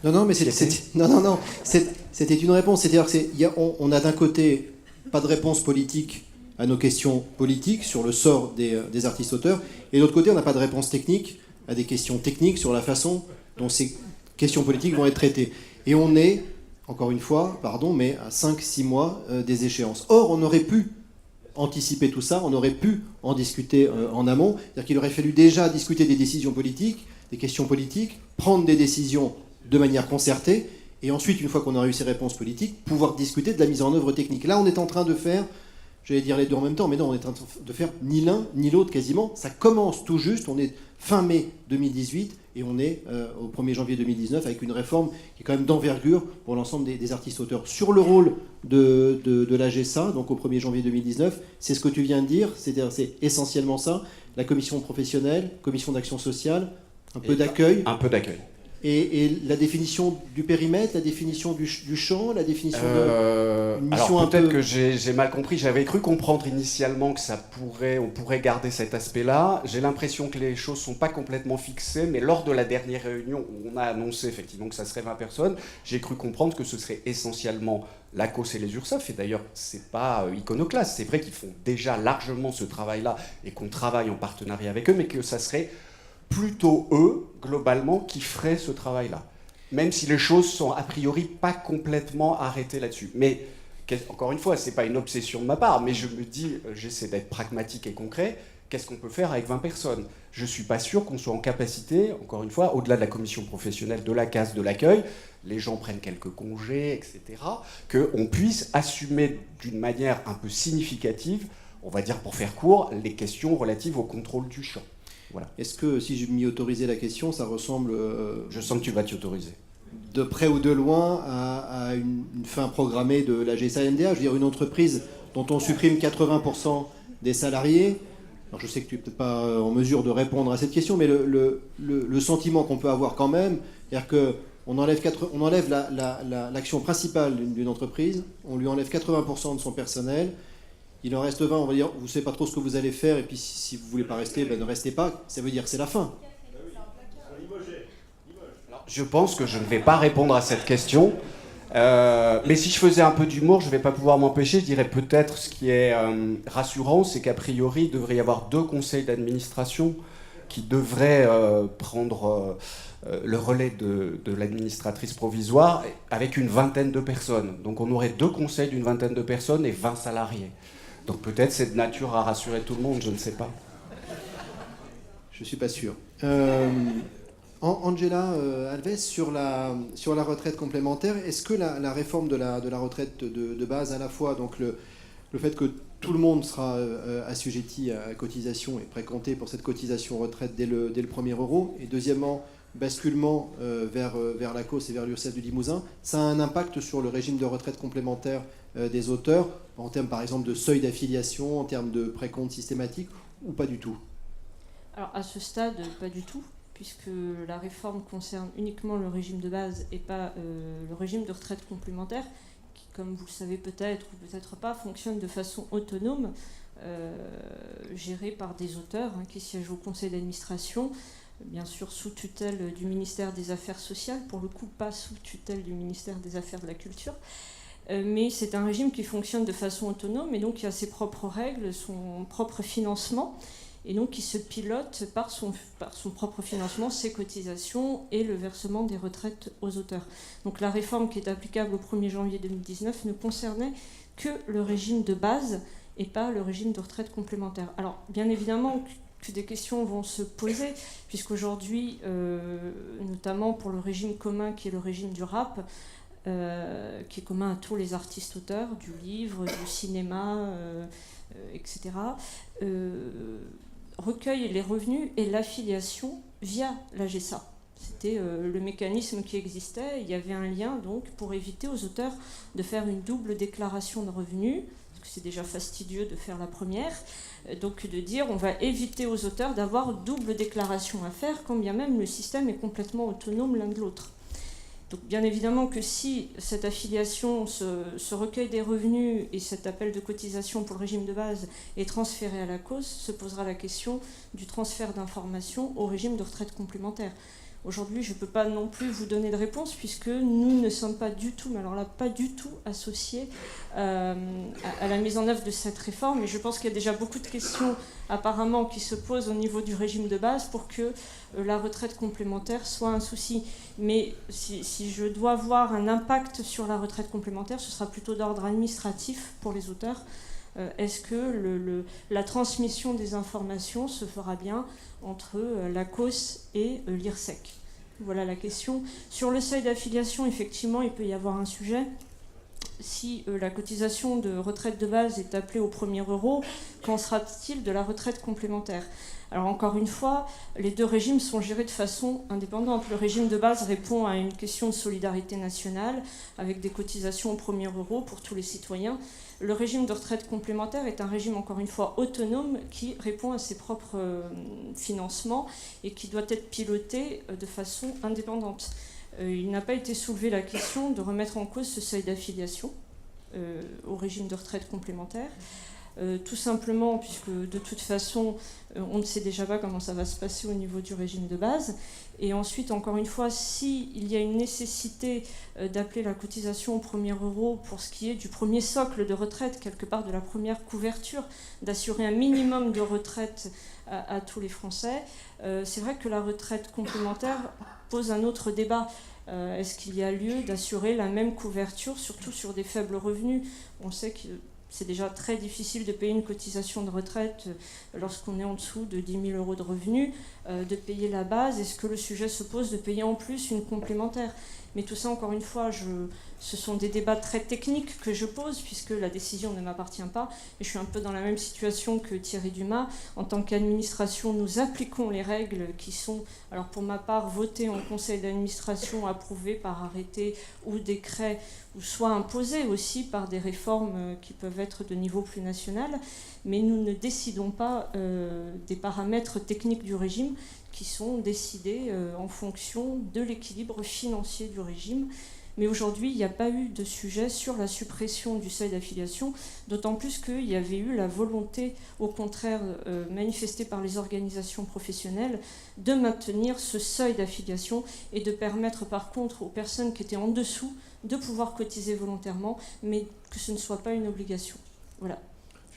Non, mais c'était une réponse. C'est-à-dire qu'on a d'un côté pas de réponse politique à nos questions politiques sur le sort des artistes-auteurs, et de l'autre côté, on n'a pas de réponse technique à des questions techniques sur la façon dont ces questions politiques vont être traitées. Et on est, encore une fois, mais à 5-6 mois des échéances. Or, on aurait pu anticiper tout ça, on aurait pu en discuter en amont. C'est-à-dire qu'il aurait fallu déjà discuter des décisions politiques, des questions politiques, prendre des décisions de manière concertée, et ensuite, une fois qu'on a eu ces réponses politiques, pouvoir discuter de la mise en œuvre technique. Là, on est en train de faire, j'allais dire les deux en même temps, mais non, on est en train de faire ni l'un ni l'autre quasiment. Ça commence tout juste, on est fin mai 2018, et on est au 1er janvier 2019 avec une réforme qui est quand même d'envergure pour l'ensemble des artistes-auteurs. Sur le rôle de la GESA, donc au 1er janvier 2019, c'est ce que tu viens de dire, c'est-à-dire c'est essentiellement ça, la commission professionnelle, commission d'action sociale, un peu d'accueil. Un peu d'accueil. Et la définition du périmètre, la définition du champ, la définition de une mission. Alors peut-être que j'ai mal compris. J'avais cru comprendre initialement que on pourrait garder cet aspect-là. J'ai l'impression que les choses sont pas complètement fixées, mais lors de la dernière réunion où on a annoncé effectivement que ça serait 20 personnes, j'ai cru comprendre que ce serait essentiellement la COS et les URSSAF. Et d'ailleurs, c'est pas iconoclaste. C'est vrai qu'ils font déjà largement ce travail-là et qu'on travaille en partenariat avec eux, mais que ça serait plutôt eux, globalement, qui feraient ce travail-là. Même si les choses sont a priori pas complètement arrêtées là-dessus. Mais Encore une fois, ce n'est pas une obsession de ma part, mais je me dis, j'essaie d'être pragmatique et concret, qu'est-ce qu'on peut faire avec 20 personnes? Je ne suis pas sûr qu'on soit en capacité, encore une fois, au-delà de la commission professionnelle, de la casse, de l'accueil, les gens prennent quelques congés, etc., qu'on puisse assumer d'une manière un peu significative, on va dire pour faire court, les questions relatives au contrôle du champ. Voilà. Est-ce que, si je m'y autorisais la question, ça ressemble... Je sens que tu vas t'y autoriser. De près ou de loin à une fin programmée de la GSA-MDA. Je veux dire, une entreprise dont on supprime 80% des salariés. Alors je sais que tu n'es peut-être pas en mesure de répondre à cette question, mais le sentiment qu'on peut avoir quand même, c'est-à-dire qu'on enlève l'action principale d'une entreprise, on lui enlève 80% de son personnel, il en reste 20, on va dire, vous ne savez pas trop ce que vous allez faire, et puis si vous ne voulez pas rester, ben ne restez pas, ça veut dire que c'est la fin. Je pense que je ne vais pas répondre à cette question. Mais si je faisais un peu d'humour, je ne vais pas pouvoir m'empêcher. Je dirais peut-être ce qui est rassurant, c'est qu'a priori, il devrait y avoir 2 conseils d'administration qui devraient prendre le relais de l'administratrice provisoire avec une vingtaine de personnes. Donc on aurait 2 conseils d'une vingtaine de personnes et 20 salariés. Donc peut-être c'est de nature à rassurer tout le monde, je ne sais pas. Je ne suis pas sûr. Angela Alves, sur la retraite complémentaire, est-ce que la réforme de la retraite de base, à la fois donc le fait que tout le monde sera assujetti à cotisation et précompté pour cette cotisation retraite dès le premier euro, et deuxièmement, basculement vers la COS et vers l'URSSAF du Limousin, ça a un impact sur le régime de retraite complémentaire des auteurs, en termes par exemple de seuil d'affiliation, en termes de précompte systématique, ou pas du tout? Alors à ce stade, pas du tout, puisque la réforme concerne uniquement le régime de base et pas le régime de retraite complémentaire, qui, comme vous le savez peut-être ou peut-être pas, fonctionne de façon autonome, gérée par des auteurs qui siègent au conseil d'administration, bien sûr sous tutelle du ministère des Affaires sociales, pour le coup pas sous tutelle du ministère des Affaires de la Culture. Mais c'est un régime qui fonctionne de façon autonome et donc qui a ses propres règles, son propre financement, et donc qui se pilote par son propre financement, ses cotisations et le versement des retraites aux auteurs. Donc la réforme qui est applicable au 1er janvier 2019 ne concernait que le régime de base et pas le régime de retraite complémentaire. Alors bien évidemment que des questions vont se poser, puisqu'aujourd'hui, notamment pour le régime commun qui est le régime du rap, qui est commun à tous les artistes auteurs, du livre, du cinéma, etc., recueille les revenus et l'affiliation via la GSA. C'était le mécanisme qui existait. Il y avait un lien donc pour éviter aux auteurs de faire une double déclaration de revenus, parce que c'est déjà fastidieux de faire la première, donc de dire on va éviter aux auteurs d'avoir double déclaration à faire, quand bien même le système est complètement autonome l'un de l'autre. Donc bien évidemment que si cette affiliation, ce recueil des revenus et cet appel de cotisation pour le régime de base est transféré à la cause, se posera la question du transfert d'informations au régime de retraite complémentaire. Aujourd'hui, je ne peux pas non plus vous donner de réponse puisque nous ne sommes pas du tout, mais alors là, pas du tout associés à la mise en œuvre de cette réforme. Et je pense qu'il y a déjà beaucoup de questions apparemment qui se posent au niveau du régime de base pour que la retraite complémentaire soit un souci. Mais si je dois voir un impact sur la retraite complémentaire, ce sera plutôt d'ordre administratif pour les auteurs. Est-ce que la transmission des informations se fera bien entre la COS et l'IRSEC? Voilà la question. Sur le seuil d'affiliation, effectivement, il peut y avoir un sujet. Si la cotisation de retraite de base est appelée au premier euro, qu'en sera-t-il de la retraite complémentaire? Alors encore une fois, les deux régimes sont gérés de façon indépendante. Le régime de base répond à une question de solidarité nationale, avec des cotisations au premier euro pour tous les citoyens. Le régime de retraite complémentaire est un régime, encore une fois, autonome, qui répond à ses propres financements et qui doit être piloté de façon indépendante. Il n'a pas été soulevé la question de remettre en cause ce seuil d'affiliation au régime de retraite complémentaire. Tout simplement puisque de toute façon on ne sait déjà pas comment ça va se passer au niveau du régime de base, et ensuite encore une fois s'il y a une nécessité d'appeler la cotisation au premier euro pour ce qui est du premier socle de retraite, quelque part de la première couverture, d'assurer un minimum de retraite à tous les Français, c'est vrai que la retraite complémentaire pose un autre débat. Est-ce qu'il y a lieu d'assurer la même couverture, surtout sur des faibles revenus? On sait que c'est déjà très difficile de payer une cotisation de retraite lorsqu'on est en dessous de 10 000 euros de revenus, de payer la base. Est-ce que le sujet se pose de payer en plus une complémentaire? Mais tout ça, encore une fois, ce sont des débats très techniques que je pose, puisque la décision ne m'appartient pas. Et je suis un peu dans la même situation que Thierry Dumas. En tant qu'administration, nous appliquons les règles qui sont, alors pour ma part, votées en conseil d'administration, approuvées par arrêté ou décret, ou soit imposées aussi par des réformes qui peuvent être de niveau plus national. Mais nous ne décidons pas des paramètres techniques du régime qui sont décidés en fonction de l'équilibre financier du régime. Mais aujourd'hui, il n'y a pas eu de sujet sur la suppression du seuil d'affiliation, d'autant plus qu'il y avait eu la volonté, au contraire manifestée par les organisations professionnelles, de maintenir ce seuil d'affiliation et de permettre par contre aux personnes qui étaient en dessous de pouvoir cotiser volontairement, mais que ce ne soit pas une obligation. Voilà.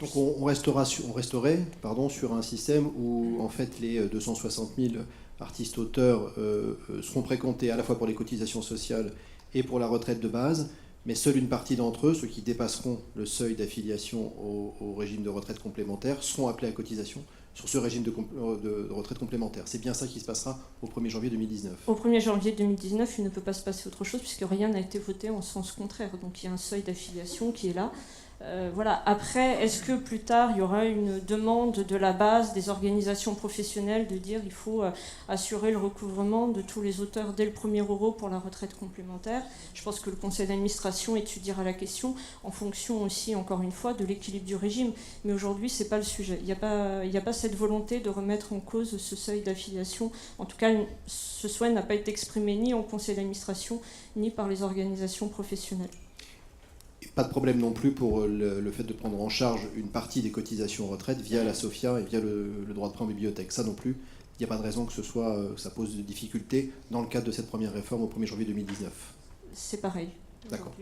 Donc on resterait sur un système où en fait les 260 000 artistes-auteurs seront précomptés à la fois pour les cotisations sociales et pour la retraite de base, mais seule une partie d'entre eux, ceux qui dépasseront le seuil d'affiliation au régime de retraite complémentaire, seront appelés à cotisation sur ce régime de retraite complémentaire. C'est bien ça qui se passera au 1er janvier 2019. Au 1er janvier 2019, il ne peut pas se passer autre chose puisque rien n'a été voté en sens contraire. Donc il y a un seuil d'affiliation qui est là. Voilà. Après, est-ce que plus tard, il y aura une demande de la base des organisations professionnelles de dire qu'il faut assurer le recouvrement de tous les auteurs dès le premier euro pour la retraite complémentaire? Je pense que le conseil d'administration étudiera la question en fonction aussi, encore une fois, de l'équilibre du régime. Mais aujourd'hui, ce n'est pas le sujet. Il n'y a pas cette volonté de remettre en cause ce seuil d'affiliation. En tout cas, ce souhait n'a pas été exprimé ni en conseil d'administration, ni par les organisations professionnelles. Pas de problème non plus pour le fait de prendre en charge une partie des cotisations retraite via la SOFIA et via le droit de prêt en bibliothèque. Ça non plus, il n'y a pas de raison que ça pose de difficultés dans le cadre de cette première réforme au 1er janvier 2019. C'est pareil. D'accord.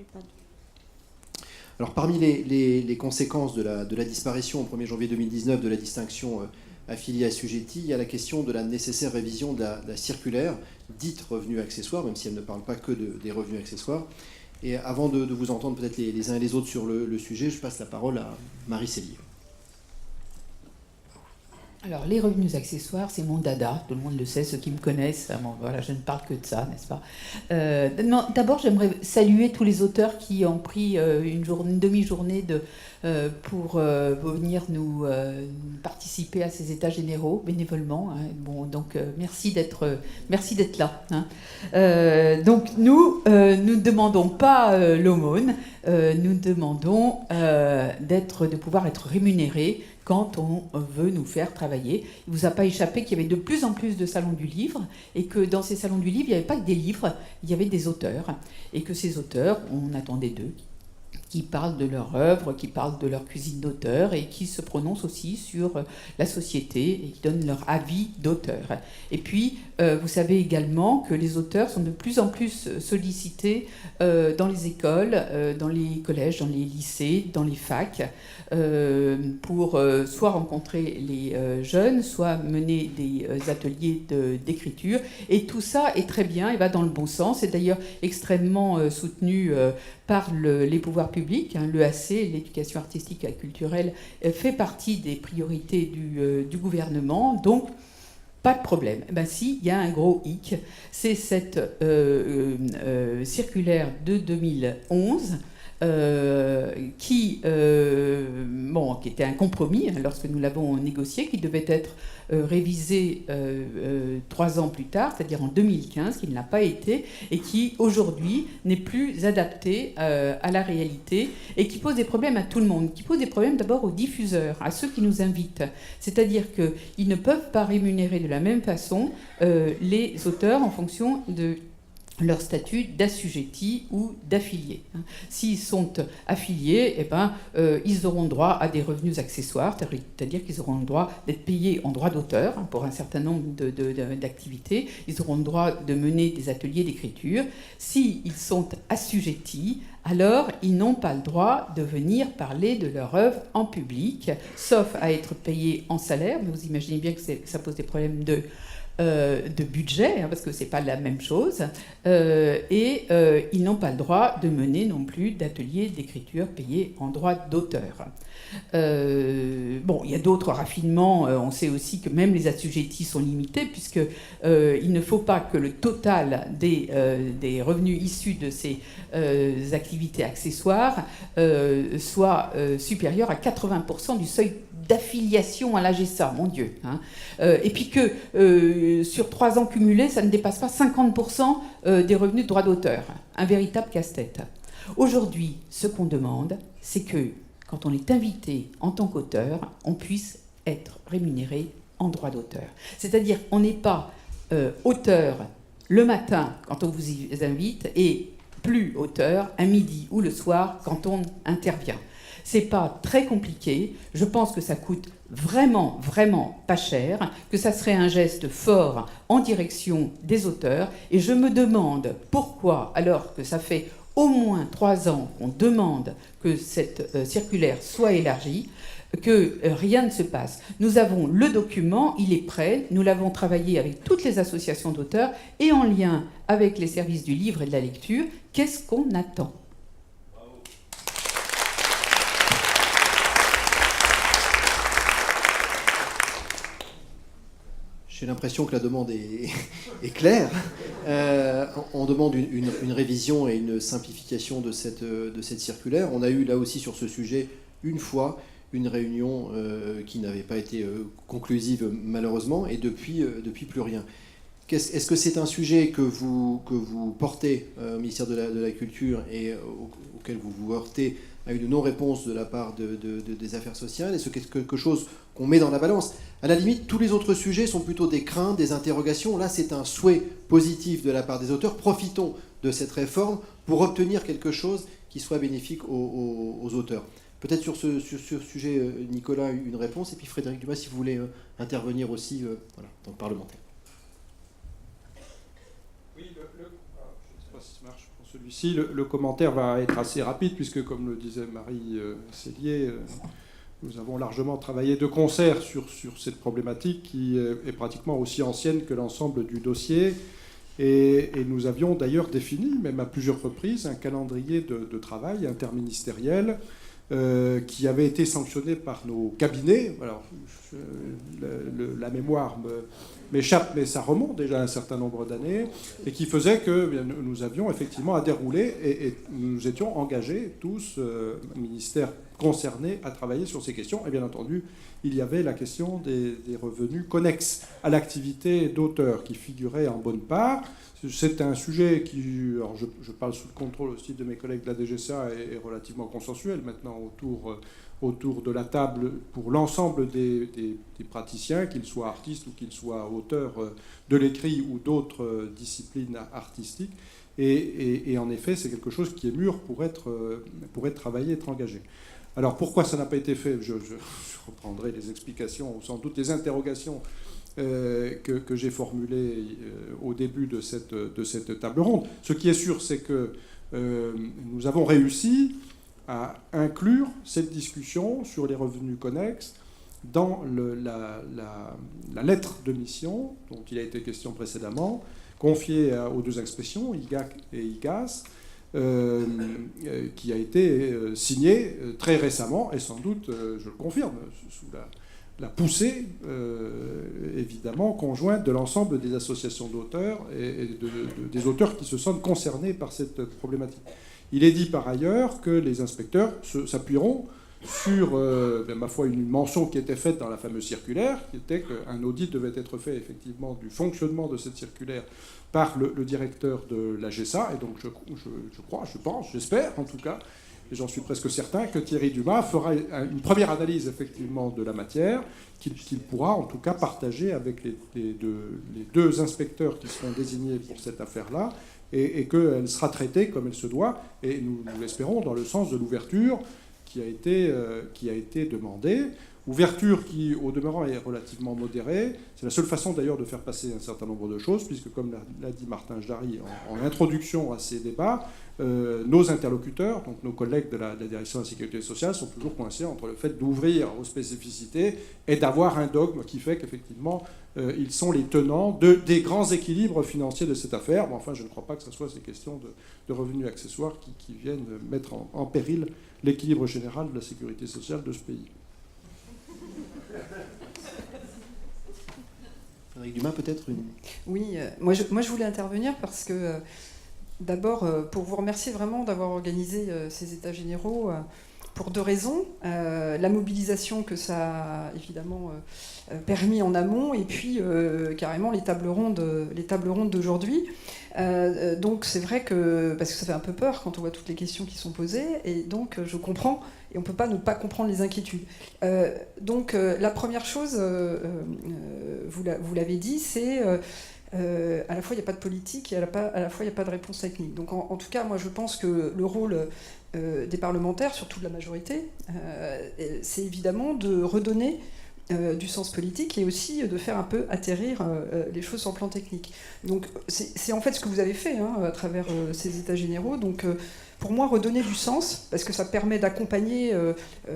Alors parmi les conséquences de la disparition au 1er janvier 2019 de la distinction affiliée assujettie, il y a la question de la nécessaire révision de la circulaire dite revenus accessoires, même si elle ne parle pas que des revenus accessoires. Et avant de vous entendre peut-être les uns et les autres sur le sujet, je passe la parole à Marie Cellier. Alors, les revenus accessoires, c'est mon dada, tout le monde le sait, ceux qui me connaissent, bon, voilà, je ne parle que de ça, n'est-ce pas? D'abord, j'aimerais saluer tous les auteurs qui ont pris une demi-journée pour venir nous participer à ces états généraux, bénévolement. Hein. Bon, donc, merci d'être là. Hein. Donc, nous ne demandons pas l'aumône, nous demandons de pouvoir être rémunérés quand on veut nous faire travailler. Il ne vous a pas échappé qu'il y avait de plus en plus de salons du livre et que dans ces salons du livre, il n'y avait pas que des livres, il y avait des auteurs. Et que ces auteurs, on attendait d'eux, qui parlent de leur œuvre, qui parlent de leur cuisine d'auteur et qui se prononcent aussi sur la société et qui donnent leur avis d'auteur. Et puis, vous savez également que les auteurs sont de plus en plus sollicités dans les écoles, dans les collèges, dans les lycées, dans les facs, pour soit rencontrer les jeunes, soit mener des ateliers d'écriture. Et tout ça est très bien et va dans le bon sens. C'est d'ailleurs extrêmement soutenu par les pouvoirs publics. Hein. L'EAC, l'éducation artistique et culturelle, fait partie des priorités du gouvernement. Donc, pas de problème. Ben si, il y a un gros hic. C'est cette circulaire de 2011 qui était un compromis hein, lorsque nous l'avons négocié, qui devait être révisé 3 ans plus tard, c'est-à-dire en 2015, qui ne l'a pas été, et qui aujourd'hui n'est plus adapté à la réalité, et qui pose des problèmes à tout le monde, qui pose des problèmes d'abord aux diffuseurs, à ceux qui nous invitent. C'est-à-dire qu'ils ne peuvent pas rémunérer de la même façon les auteurs en fonction de leur statut d'assujetti ou d'affilié. S'ils sont affiliés, ils auront droit à des revenus accessoires, c'est-à-dire qu'ils auront le droit d'être payés en droit d'auteur pour un certain nombre d'activités. Ils auront le droit de mener des ateliers d'écriture. S'ils sont assujettis, alors ils n'ont pas le droit de venir parler de leur œuvre en public, sauf à être payés en salaire. Mais vous imaginez bien que ça pose des problèmes de de budget, parce que c'est pas la même chose, et ils n'ont pas le droit de mener non plus d'ateliers d'écriture payés en droit d'auteur. Bon, il y a d'autres raffinements. On sait aussi que même les assujettis sont limités, puisque il ne faut pas que le total des revenus issus de ces activités accessoires soit supérieur à 80% du seuil d'affiliation à l'AGESA, mon Dieu. Hein. Et puis que sur 3 ans cumulés, ça ne dépasse pas 50% des revenus de droit d'auteur. Un véritable casse-tête. Aujourd'hui, ce qu'on demande, c'est que quand on est invité en tant qu'auteur, on puisse être rémunéré en droit d'auteur. C'est-à-dire on n'est pas auteur le matin quand on vous y invite et plus auteur à midi ou le soir quand on intervient. C'est pas très compliqué. Je pense que ça coûte vraiment, vraiment pas cher, que ça serait un geste fort en direction des auteurs. Et je me demande pourquoi, alors que ça fait au moins 3 ans qu'on demande que cette circulaire soit élargie, que rien ne se passe. Nous avons le document, il est prêt, nous l'avons travaillé avec toutes les associations d'auteurs et en lien avec les services du livre et de la lecture. Qu'est-ce qu'on attend ? J'ai l'impression que la demande est claire. On demande une révision et une simplification de cette circulaire. On a eu là aussi sur ce sujet une fois une réunion qui n'avait pas été conclusive malheureusement, et depuis plus rien. Est-ce que c'est un sujet que vous portez au ministère de la Culture et auquel vous vous heurtez à une non-réponse de la part des affaires sociales? Est-ce que c'est quelque chose qu'on met dans la balance? À la limite, tous les autres sujets sont plutôt des craintes, des interrogations. Là, c'est un souhait positif de la part des auteurs. Profitons de cette réforme pour obtenir quelque chose qui soit bénéfique aux auteurs. Peut-être sur ce sujet, Nicolas, une réponse, et puis Frédéric Dumas, si vous voulez intervenir aussi voilà, dans le parlementaire. Oui, je ne sais pas si ça marche pour celui-ci. Le commentaire va être assez rapide, puisque, comme le disait Marie Cellier, nous avons largement travaillé de concert sur cette problématique qui est pratiquement aussi ancienne que l'ensemble du dossier. Et nous avions d'ailleurs défini, même à plusieurs reprises, un calendrier de travail interministériel qui avait été sanctionné par nos cabinets. Alors, la mémoire m'échappe, mais ça remonte déjà à un certain nombre d'années, et qui faisait que nous avions effectivement à dérouler, et nous étions engagés tous, ministères concernés, à travailler sur ces questions. Et bien entendu, il y avait la question des revenus connexes à l'activité d'auteur qui figurait en bonne part. C'est un sujet qui, alors je parle sous le contrôle aussi de mes collègues de la DGSA, est relativement consensuel maintenant autour de la table pour l'ensemble des praticiens, qu'ils soient artistes ou qu'ils soient auteurs de l'écrit ou d'autres disciplines artistiques. Et en effet, c'est quelque chose qui est mûr pour être travaillé, être engagé. Alors pourquoi ça n'a pas été fait? Je reprendrai les explications, ou sans doute les interrogations que j'ai formulées au début de cette table ronde. Ce qui est sûr, c'est que nous avons réussi à inclure cette discussion sur les revenus connexes dans la lettre de mission dont il a été question précédemment, confiée aux 2 inspections, IGAC et IGAS, qui a été signée très récemment, et sans doute, je le confirme, sous la poussée, évidemment, conjointe de l'ensemble des associations d'auteurs et des auteurs qui se sentent concernés par cette problématique. Il est dit par ailleurs que les inspecteurs s'appuieront sur, ma foi, une mention qui était faite dans la fameuse circulaire, qui était qu'un audit devait être fait effectivement du fonctionnement de cette circulaire par le directeur de l'AGESA. Et donc je pense, j'espère en tout cas, et j'en suis presque certain, que Thierry Dumas fera une première analyse effectivement de la matière, qu'il pourra en tout cas partager avec les deux inspecteurs qui seront désignés pour cette affaire-là, et qu'elle sera traitée comme elle se doit, et nous l'espérons dans le sens de l'ouverture qui a été demandée. Ouverture qui, au demeurant, est relativement modérée. C'est la seule façon d'ailleurs de faire passer un certain nombre de choses, puisque comme l'a dit Martin Jdari en introduction à ces débats, nos interlocuteurs, donc nos collègues de la direction de la sécurité sociale, sont toujours coincés entre le fait d'ouvrir aux spécificités et d'avoir un dogme qui fait qu'effectivement, ils sont les tenants des grands équilibres financiers de cette affaire. Mais enfin, je ne crois pas que ce soit ces questions de revenus accessoires qui viennent mettre en péril l'équilibre général de la sécurité sociale de ce pays. Frédéric Dumas, peut-être une... Oui, moi je voulais intervenir parce que, d'abord, pour vous remercier vraiment d'avoir organisé ces états généraux, pour deux raisons. La mobilisation que ça a évidemment permis en amont, et puis carrément les tables rondes d'aujourd'hui. Donc c'est vrai que, parce que ça fait un peu peur quand on voit toutes les questions qui sont posées, et donc je comprends, et on ne peut pas ne pas comprendre les inquiétudes. Donc la première chose, vous l'avez dit, c'est à la fois il n'y a pas de politique et à la fois il n'y a pas de réponse technique. Donc en tout cas, moi je pense que le rôle des parlementaires, surtout de la majorité, c'est évidemment de redonner du sens politique et aussi de faire un peu atterrir les choses sur le plan technique. Donc c'est en fait ce que vous avez fait à travers ces états généraux. Donc pour moi, redonner du sens, parce que ça permet d'accompagner,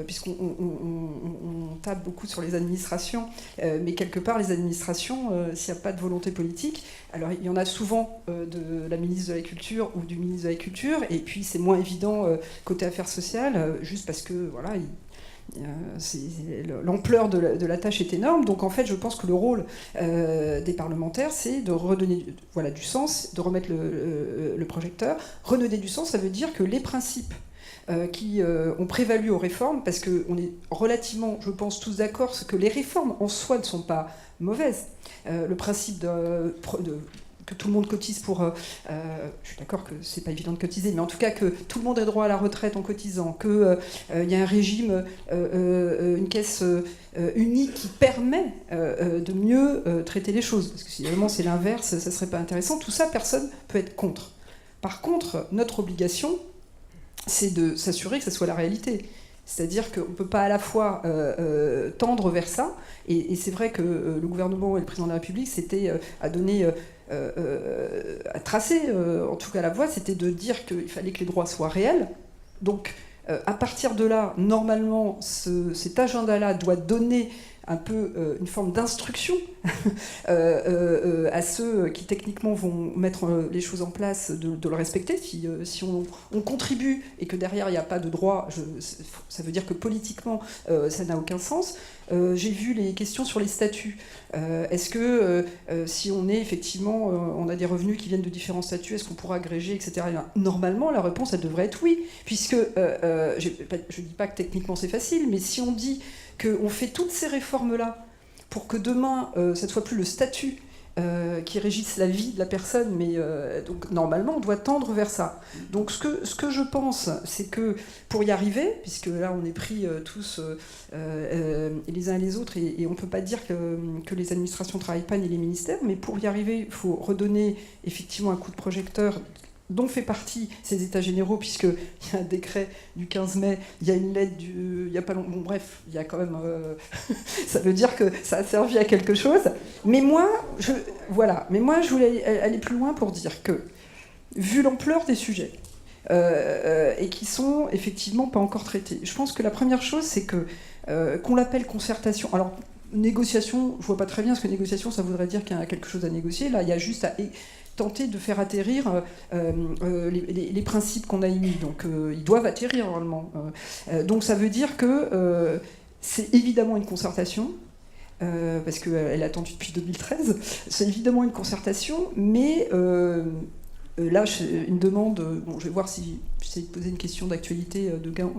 puisqu'on tape beaucoup sur les administrations, mais quelque part, les administrations, s'il n'y a pas de volonté politique, alors il y en a souvent de la ministre de la Culture ou du ministre de la Culture, et puis c'est moins évident côté affaires sociales, juste parce que, voilà, l'ampleur de la tâche est énorme. Donc en fait, je pense que le rôle des parlementaires, c'est de redonner du sens, de remettre le projecteur. Redonner du sens, ça veut dire que les principes qui ont prévalu aux réformes, parce qu'on est relativement, je pense, tous d'accord, que les réformes en soi ne sont pas mauvaises. Le principe que tout le monde cotise pour... je suis d'accord que c'est pas évident de cotiser, mais en tout cas que tout le monde ait droit à la retraite en cotisant, qu'il y a un régime, une caisse unique qui permet de mieux traiter les choses. Parce que si évidemment c'est l'inverse, ça serait pas intéressant. Tout ça, personne peut être contre. Par contre, notre obligation, c'est de s'assurer que ça soit la réalité. C'est-à-dire qu'on ne peut pas à la fois tendre vers ça, et c'est vrai que le gouvernement et le président de la République à tracer, en tout cas la voie, c'était de dire qu'il fallait que les droits soient réels. Donc à partir de là, normalement, cet agenda-là doit donner un peu une forme d'instruction à ceux qui techniquement vont mettre les choses en place, de le respecter. Si on contribue et que derrière il n'y a pas de droit, ça veut dire que politiquement ça n'a aucun sens. J'ai vu les questions sur les statuts. Est-ce que si on est effectivement, on a des revenus qui viennent de différents statuts, est-ce qu'on pourra agréger, etc. Normalement, la réponse, elle devrait être oui, puisque je ne dis pas que techniquement c'est facile, mais si on dit qu'on fait toutes ces réformes-là pour que demain, ça ne soit plus le statut qui régisse la vie de la personne, mais donc normalement on doit tendre vers ça. Donc ce que je pense, c'est que pour y arriver, puisque là on est pris tous les uns et les autres, et on ne peut pas dire que les administrations ne travaillent pas ni les ministères, mais pour y arriver, il faut redonner effectivement un coup de projecteur dont fait partie ces états généraux, puisqu'il y a un décret du 15 mai, il y a une lettre il y a pas longtemps, bon bref, il y a quand même... ça veut dire que ça a servi à quelque chose. Mais moi, je voulais aller plus loin pour dire que, vu l'ampleur des sujets, et qui sont effectivement pas encore traités, je pense que la première chose, c'est qu'on l'appelle concertation. Alors, négociation, je vois pas très bien, parce que négociation, ça voudrait dire qu'il y a quelque chose à négocier. Là, il y a juste à tenter de faire atterrir les principes qu'on a émis. Donc ils doivent atterrir normalement. Donc ça veut dire que c'est évidemment une concertation, parce qu'elle est attendue depuis 2013. C'est évidemment une concertation, mais là, une demande, bon, je vais voir si j'essaie de poser une question d'actualité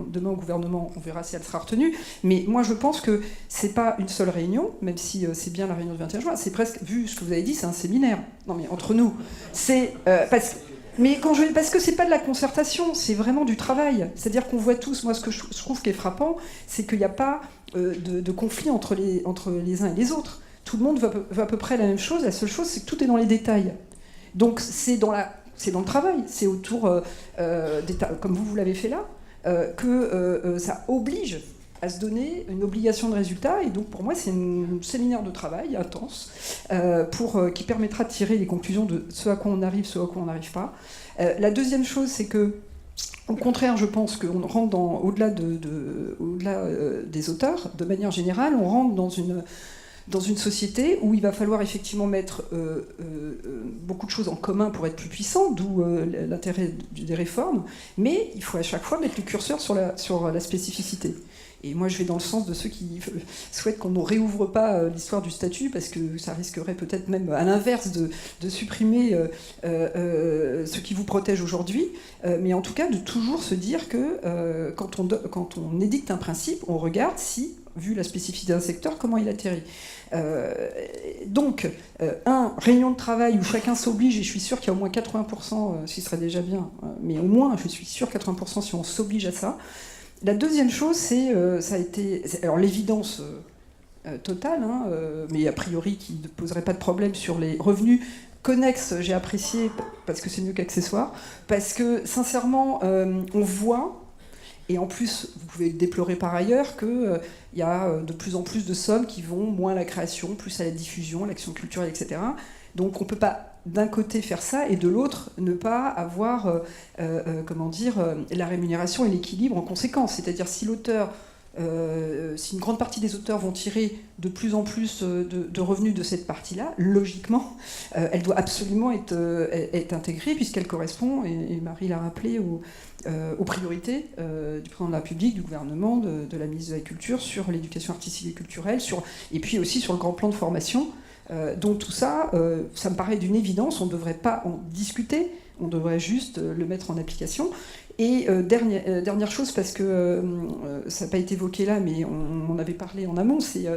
demain au gouvernement, on verra si elle sera retenue, mais moi je pense que c'est pas une seule réunion, même si c'est bien la réunion du 21 juin, c'est presque, vu ce que vous avez dit, c'est un séminaire. Non mais entre nous, c'est... parce que c'est pas de la concertation, c'est vraiment du travail. C'est-à-dire qu'on voit tous, moi ce que je trouve qui est frappant, c'est qu'il n'y a pas de conflit entre les uns et les autres. Tout le monde veut à peu près la même chose, la seule chose c'est que tout est dans les détails. Donc c'est dans le travail, c'est autour, comme vous l'avez fait là, que ça oblige à se donner une obligation de résultat, et donc pour moi c'est un séminaire de travail intense qui permettra de tirer les conclusions de ce à quoi on arrive, ce à quoi on n'arrive pas. La deuxième chose, c'est que, au contraire, je pense qu'on rentre au-delà des auteurs, de manière générale, on rentre dans une société où il va falloir effectivement mettre beaucoup de choses en commun pour être plus puissant, d'où l'intérêt des réformes, mais il faut à chaque fois mettre le curseur sur la spécificité. Et moi, je vais dans le sens de ceux qui souhaitent qu'on ne réouvre pas l'histoire du statut, parce que ça risquerait peut-être même, à l'inverse, de supprimer ce qui vous protège aujourd'hui. Mais en tout cas, de toujours se dire que quand on édicte un principe, on regarde si, vu la spécificité d'un secteur, comment il atterrit. Donc, réunion de travail où chacun s'oblige, et je suis sûr qu'il y a au moins 80%, ce qui serait déjà bien, mais au moins, je suis sûr, 80% si on s'oblige à ça. La deuxième chose, ça a été alors l'évidence totale, mais a priori qui ne poserait pas de problème sur les revenus connexes. J'ai apprécié parce que c'est mieux qu'accessoire, parce que sincèrement, on voit, et en plus, vous pouvez le déplorer par ailleurs, qu'il y a de plus en plus de sommes qui vont moins à la création, plus à la diffusion, à l'action culturelle, etc. Donc on ne peut pas d'un côté faire ça et de l'autre ne pas avoir la rémunération et l'équilibre en conséquence. C'est-à-dire si une grande partie des auteurs vont tirer de plus en plus de revenus de cette partie-là, logiquement, elle doit absolument être intégrée puisqu'elle correspond, et Marie l'a rappelé, aux priorités du président de la République, du gouvernement, de la ministre de la Culture sur l'éducation artistique et culturelle, et puis aussi sur le grand plan de formation. Donc tout ça, ça me paraît d'une évidence, on ne devrait pas en discuter, on devrait juste le mettre en application. Et dernière chose, parce que ça n'a pas été évoqué là, mais on en avait parlé en amont, c'est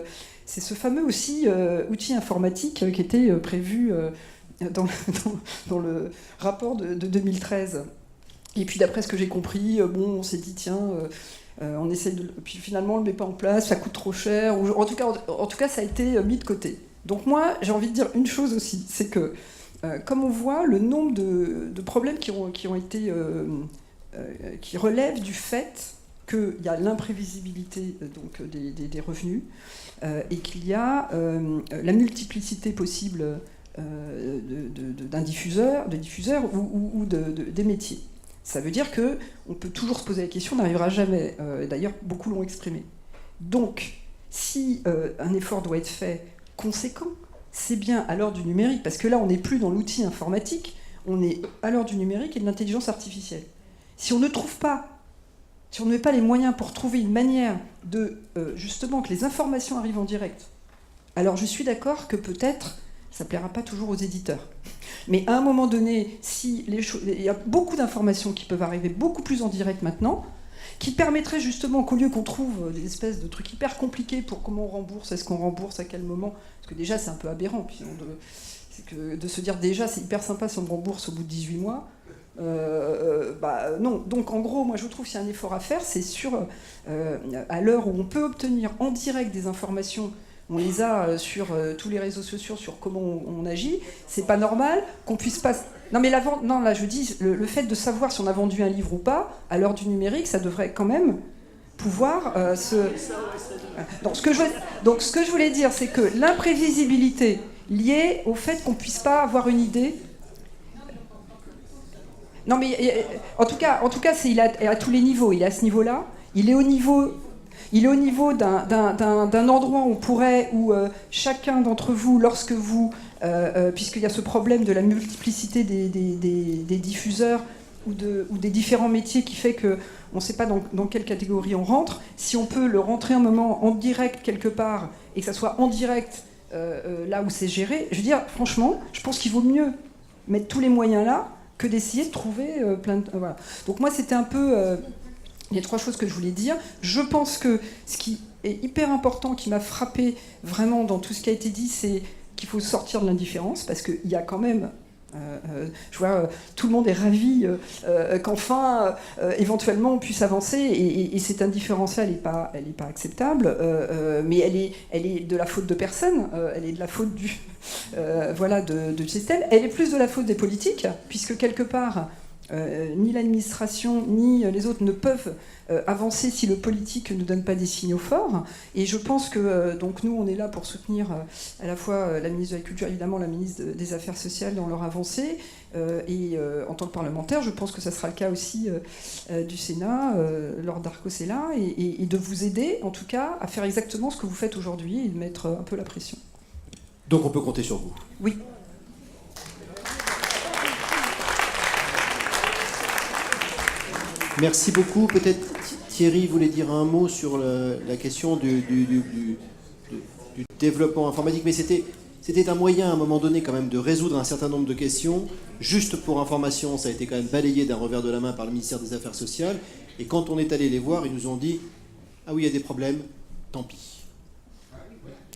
ce fameux aussi outil informatique qui était prévu dans le rapport de 2013. Et puis d'après ce que j'ai compris, on s'est dit, tiens... on essaye puis finalement on ne le met pas en place, ça coûte trop cher. En tout cas, ça a été mis de côté. Donc moi, j'ai envie de dire une chose aussi, c'est que, comme on voit, le nombre de problèmes qui relèvent du fait qu'il y a l'imprévisibilité des revenus et qu'il y a la multiplicité possible des diffuseurs ou des métiers. Ça veut dire qu'on peut toujours se poser la question, on n'arrivera jamais. D'ailleurs, beaucoup l'ont exprimé. Donc, si un effort doit être fait conséquent, c'est bien à l'heure du numérique, parce que là, on n'est plus dans l'outil informatique, on est à l'heure du numérique et de l'intelligence artificielle. Si on ne met pas les moyens pour trouver une manière de, justement, que les informations arrivent en direct, alors je suis d'accord que peut-être, ça ne plaira pas toujours aux éditeurs. Mais à un moment donné, il y a beaucoup d'informations qui peuvent arriver beaucoup plus en direct maintenant, qui permettrait justement qu'au lieu qu'on trouve des espèces de trucs hyper compliqués pour comment on rembourse, est-ce qu'on rembourse, à quel moment, parce que déjà c'est un peu aberrant, puis c'est que de se dire déjà c'est hyper sympa si on rembourse au bout de 18 mois, non. Donc en gros, moi je trouve qu'il y a un effort à faire, c'est à l'heure où on peut obtenir en direct des informations, on les a sur tous les réseaux sociaux sur comment on agit, c'est pas normal qu'on puisse pas... Non mais là je dis, le fait de savoir si on a vendu un livre ou pas, à l'heure du numérique, ça devrait quand même pouvoir Donc ce que je voulais dire, c'est que l'imprévisibilité liée au fait qu'on puisse pas avoir une idée... Non mais en tout cas il est à tous les niveaux, il est à ce niveau-là, il est au niveau d'un endroit où chacun d'entre vous, lorsque vous, puisqu'il y a ce problème de la multiplicité des diffuseurs ou des différents métiers qui fait qu'on ne sait pas dans quelle catégorie on rentre, si on peut le rentrer un moment en direct quelque part et que ça soit en direct là où c'est géré, je veux dire, franchement, je pense qu'il vaut mieux mettre tous les moyens là que d'essayer de trouver plein de... voilà. Donc moi, c'était un peu... il y a 3 choses que je voulais dire. Je pense que ce qui est hyper important, qui m'a frappé vraiment dans tout ce qui a été dit, c'est qu'il faut sortir de l'indifférence, parce qu'il y a quand même... je vois, tout le monde est ravi qu'enfin, éventuellement, on puisse avancer, et cette indifférence-là, elle n'est pas acceptable, mais elle est de la faute de personne, elle est de la faute du système, elle est plus de la faute des politiques, puisque quelque part, ni l'administration, ni les autres ne peuvent avancer si le politique ne donne pas des signaux forts. Et je pense que donc nous, on est là pour soutenir à la fois la ministre de la Culture, évidemment la ministre des Affaires sociales dans leur avancée. Et en tant que parlementaire, je pense que ça sera le cas aussi du Sénat, Laure Darcos est là, et de vous aider, en tout cas, à faire exactement ce que vous faites aujourd'hui et de mettre un peu la pression. Donc on peut compter sur vous. Oui. Merci beaucoup. Peut-être Thierry voulait dire un mot sur la question du développement informatique, mais c'était un moyen à un moment donné quand même de résoudre un certain nombre de questions. Juste pour information, ça a été quand même balayé d'un revers de la main par le ministère des Affaires sociales. Et quand on est allé les voir, ils nous ont dit « Ah oui, il y a des problèmes, tant pis ».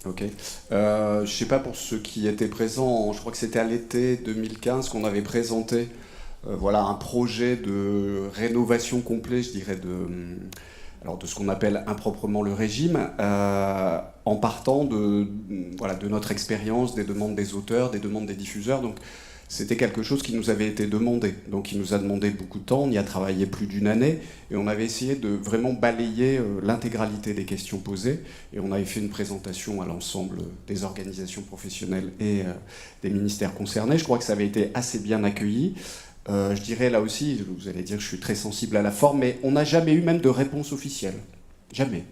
Ok. Je ne sais pas pour ceux qui étaient présents, je crois que c'était à l'été 2015 qu'on avait présenté un projet de rénovation complet, je dirais, de ce qu'on appelle improprement le régime, en partant de notre expérience, des demandes des auteurs, des demandes des diffuseurs. Donc c'était quelque chose qui nous avait été demandé. Donc il nous a demandé beaucoup de temps, on y a travaillé plus d'une année, et on avait essayé de vraiment balayer l'intégralité des questions posées, et on avait fait une présentation à l'ensemble des organisations professionnelles et des ministères concernés. Je crois que ça avait été assez bien accueilli. Je dirais là aussi, vous allez dire que je suis très sensible à la forme, mais on n'a jamais eu même de réponse officielle. Jamais.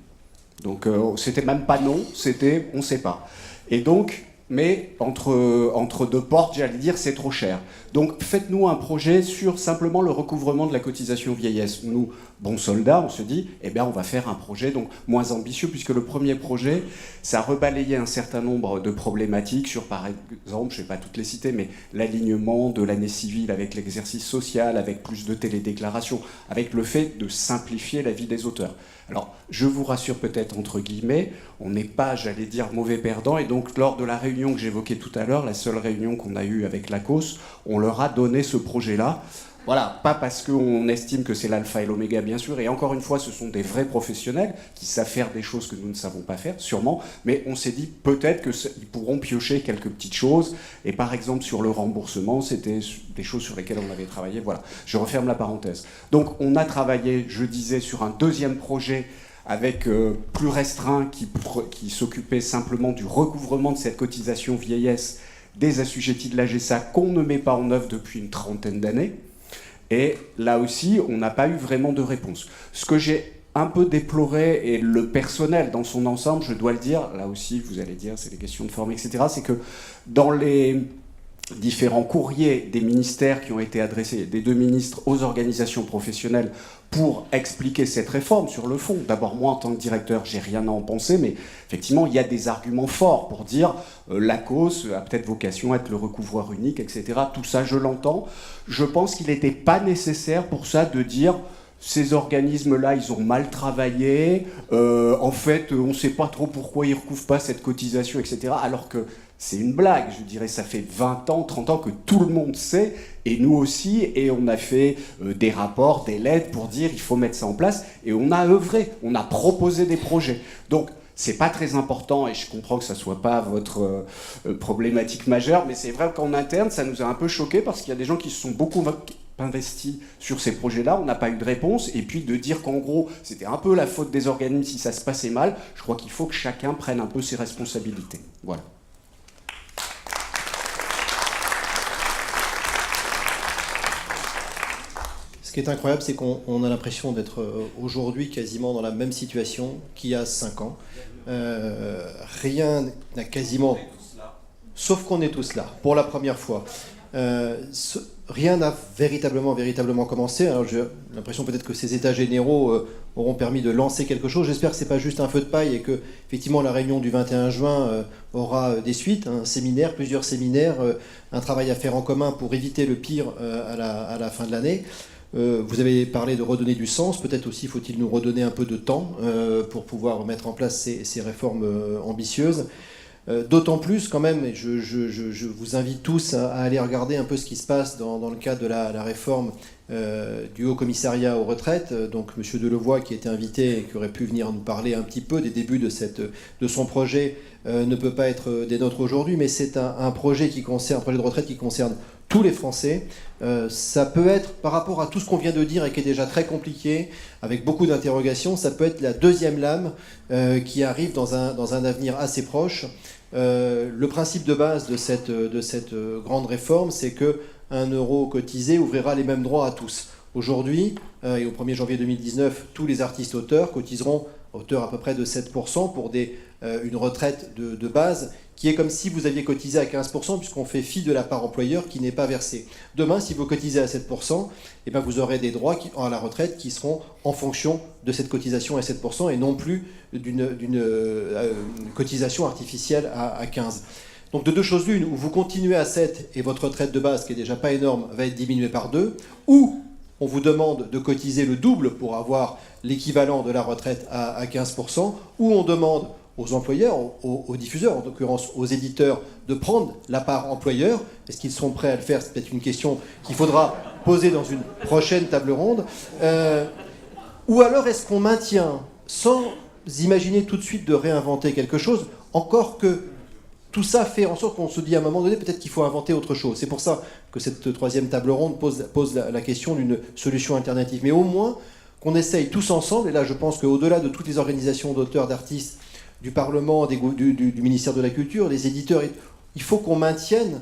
Donc c'était même pas non, c'était on sait pas. Et donc, mais entre deux portes, j'allais dire, c'est trop cher. Donc faites-nous un projet sur simplement le recouvrement de la cotisation vieillesse. Nous, bons soldats, on se dit, eh bien on va faire un projet donc moins ambitieux, puisque le premier projet, ça rebalayait un certain nombre de problématiques sur, par exemple, je ne vais pas toutes les citer, mais l'alignement de l'année civile avec l'exercice social, avec plus de télédéclarations, avec le fait de simplifier la vie des auteurs. Alors, je vous rassure peut-être, entre guillemets, on n'est pas, j'allais dire, mauvais perdant, et donc lors de la réunion que j'évoquais tout à l'heure, la seule réunion qu'on a eue avec l'ACOS, on leur a donné ce projet-là. Voilà, pas parce qu'on estime que c'est l'alpha et l'oméga, bien sûr, et encore une fois, ce sont des vrais professionnels qui savent faire des choses que nous ne savons pas faire, sûrement, mais on s'est dit peut-être qu'ils pourront piocher quelques petites choses, et par exemple sur le remboursement, c'était des choses sur lesquelles on avait travaillé, voilà, je referme la parenthèse. Donc on a travaillé, je disais, sur un deuxième projet avec plus restreint, qui s'occupait simplement du recouvrement de cette cotisation vieillesse des assujettis de l'AGESA qu'on ne met pas en œuvre depuis une trentaine d'années. Et là aussi, on n'a pas eu vraiment de réponse. Ce que j'ai un peu déploré, et le personnel dans son ensemble, je dois le dire, là aussi, vous allez dire, c'est des questions de forme, etc., c'est que dans les différents courriers des ministères qui ont été adressés, des deux ministres aux organisations professionnelles pour expliquer cette réforme sur le fond. D'abord, moi, en tant que directeur, j'ai rien à en penser, mais effectivement, il y a des arguments forts pour dire l'ACOS a peut-être vocation à être le recouvreur unique, etc. Tout ça, je l'entends. Je pense qu'il n'était pas nécessaire pour ça de dire ces organismes-là, ils ont mal travaillé, en fait, on ne sait pas trop pourquoi ils ne recouvrent pas cette cotisation, etc. Alors que c'est une blague, je dirais, ça fait 20 ans, 30 ans que tout le monde sait, et nous aussi, et on a fait des rapports, des lettres pour dire il faut mettre ça en place, et on a œuvré, on a proposé des projets. Donc, c'est pas très important, et je comprends que ça soit pas votre problématique majeure, mais c'est vrai qu'en interne, ça nous a un peu choqué, parce qu'il y a des gens qui se sont beaucoup investis sur ces projets-là, on n'a pas eu de réponse, et puis de dire qu'en gros, c'était un peu la faute des organismes si ça se passait mal, je crois qu'il faut que chacun prenne un peu ses responsabilités. Voilà. Ce qui est incroyable, c'est qu'on a l'impression d'être aujourd'hui quasiment dans la même situation qu'il y a 5 ans. Rien n'a quasiment... Sauf qu'on est tous là, pour la première fois. Rien n'a véritablement commencé. Alors j'ai l'impression peut-être que ces états généraux auront permis de lancer quelque chose. J'espère que ce n'est pas juste un feu de paille et que effectivement la réunion du 21 juin aura des suites, un séminaire, plusieurs séminaires, un travail à faire en commun pour éviter le pire à la fin de l'année. Vous avez parlé de redonner du sens, peut-être aussi faut-il nous redonner un peu de temps pour pouvoir mettre en place ces réformes ambitieuses. D'autant plus quand même, et je vous invite tous à aller regarder un peu ce qui se passe dans le cadre de la réforme du Haut Commissariat aux retraites, donc M. Delevoye qui était invité et qui aurait pu venir nous parler un petit peu des débuts de son projet, ne peut pas être des nôtres aujourd'hui, mais c'est un projet de retraite qui concerne tous les Français. Ça peut être, par rapport à tout ce qu'on vient de dire et qui est déjà très compliqué, avec beaucoup d'interrogations, ça peut être la deuxième lame qui arrive dans un avenir assez proche. Le principe de base de cette grande réforme, c'est que 1 euro cotisé ouvrira les mêmes droits à tous. Aujourd'hui, et au 1er janvier 2019, tous les artistes-auteurs cotiseront à hauteur à peu près de 7% pour une retraite de base qui est comme si vous aviez cotisé à 15% puisqu'on fait fi de la part employeur qui n'est pas versée. Demain, si vous cotisez à 7%, eh bien vous aurez des droits à la retraite qui seront en fonction de cette cotisation à 7% et non plus d'une cotisation artificielle à 15%. Donc de deux choses l'une, ou vous continuez à 7 et votre retraite de base, qui est déjà pas énorme, va être diminuée par 2, ou on vous demande de cotiser le double pour avoir l'équivalent de la retraite à 15%, ou on demande aux employeurs, aux diffuseurs, en l'occurrence aux éditeurs, de prendre la part employeur. Est-ce qu'ils sont prêts à le faire? C'est peut-être une question qu'il faudra poser dans une prochaine table ronde. Ou alors est-ce qu'on maintient, sans imaginer tout de suite de réinventer quelque chose, encore que tout ça fait en sorte qu'on se dit à un moment donné, peut-être qu'il faut inventer autre chose. C'est pour ça que cette troisième table ronde pose la question d'une solution alternative. Mais au moins qu'on essaye tous ensemble, et là je pense qu'au-delà de toutes les organisations d'auteurs, d'artistes, du Parlement, du ministère de la Culture, des éditeurs, il faut qu'on maintienne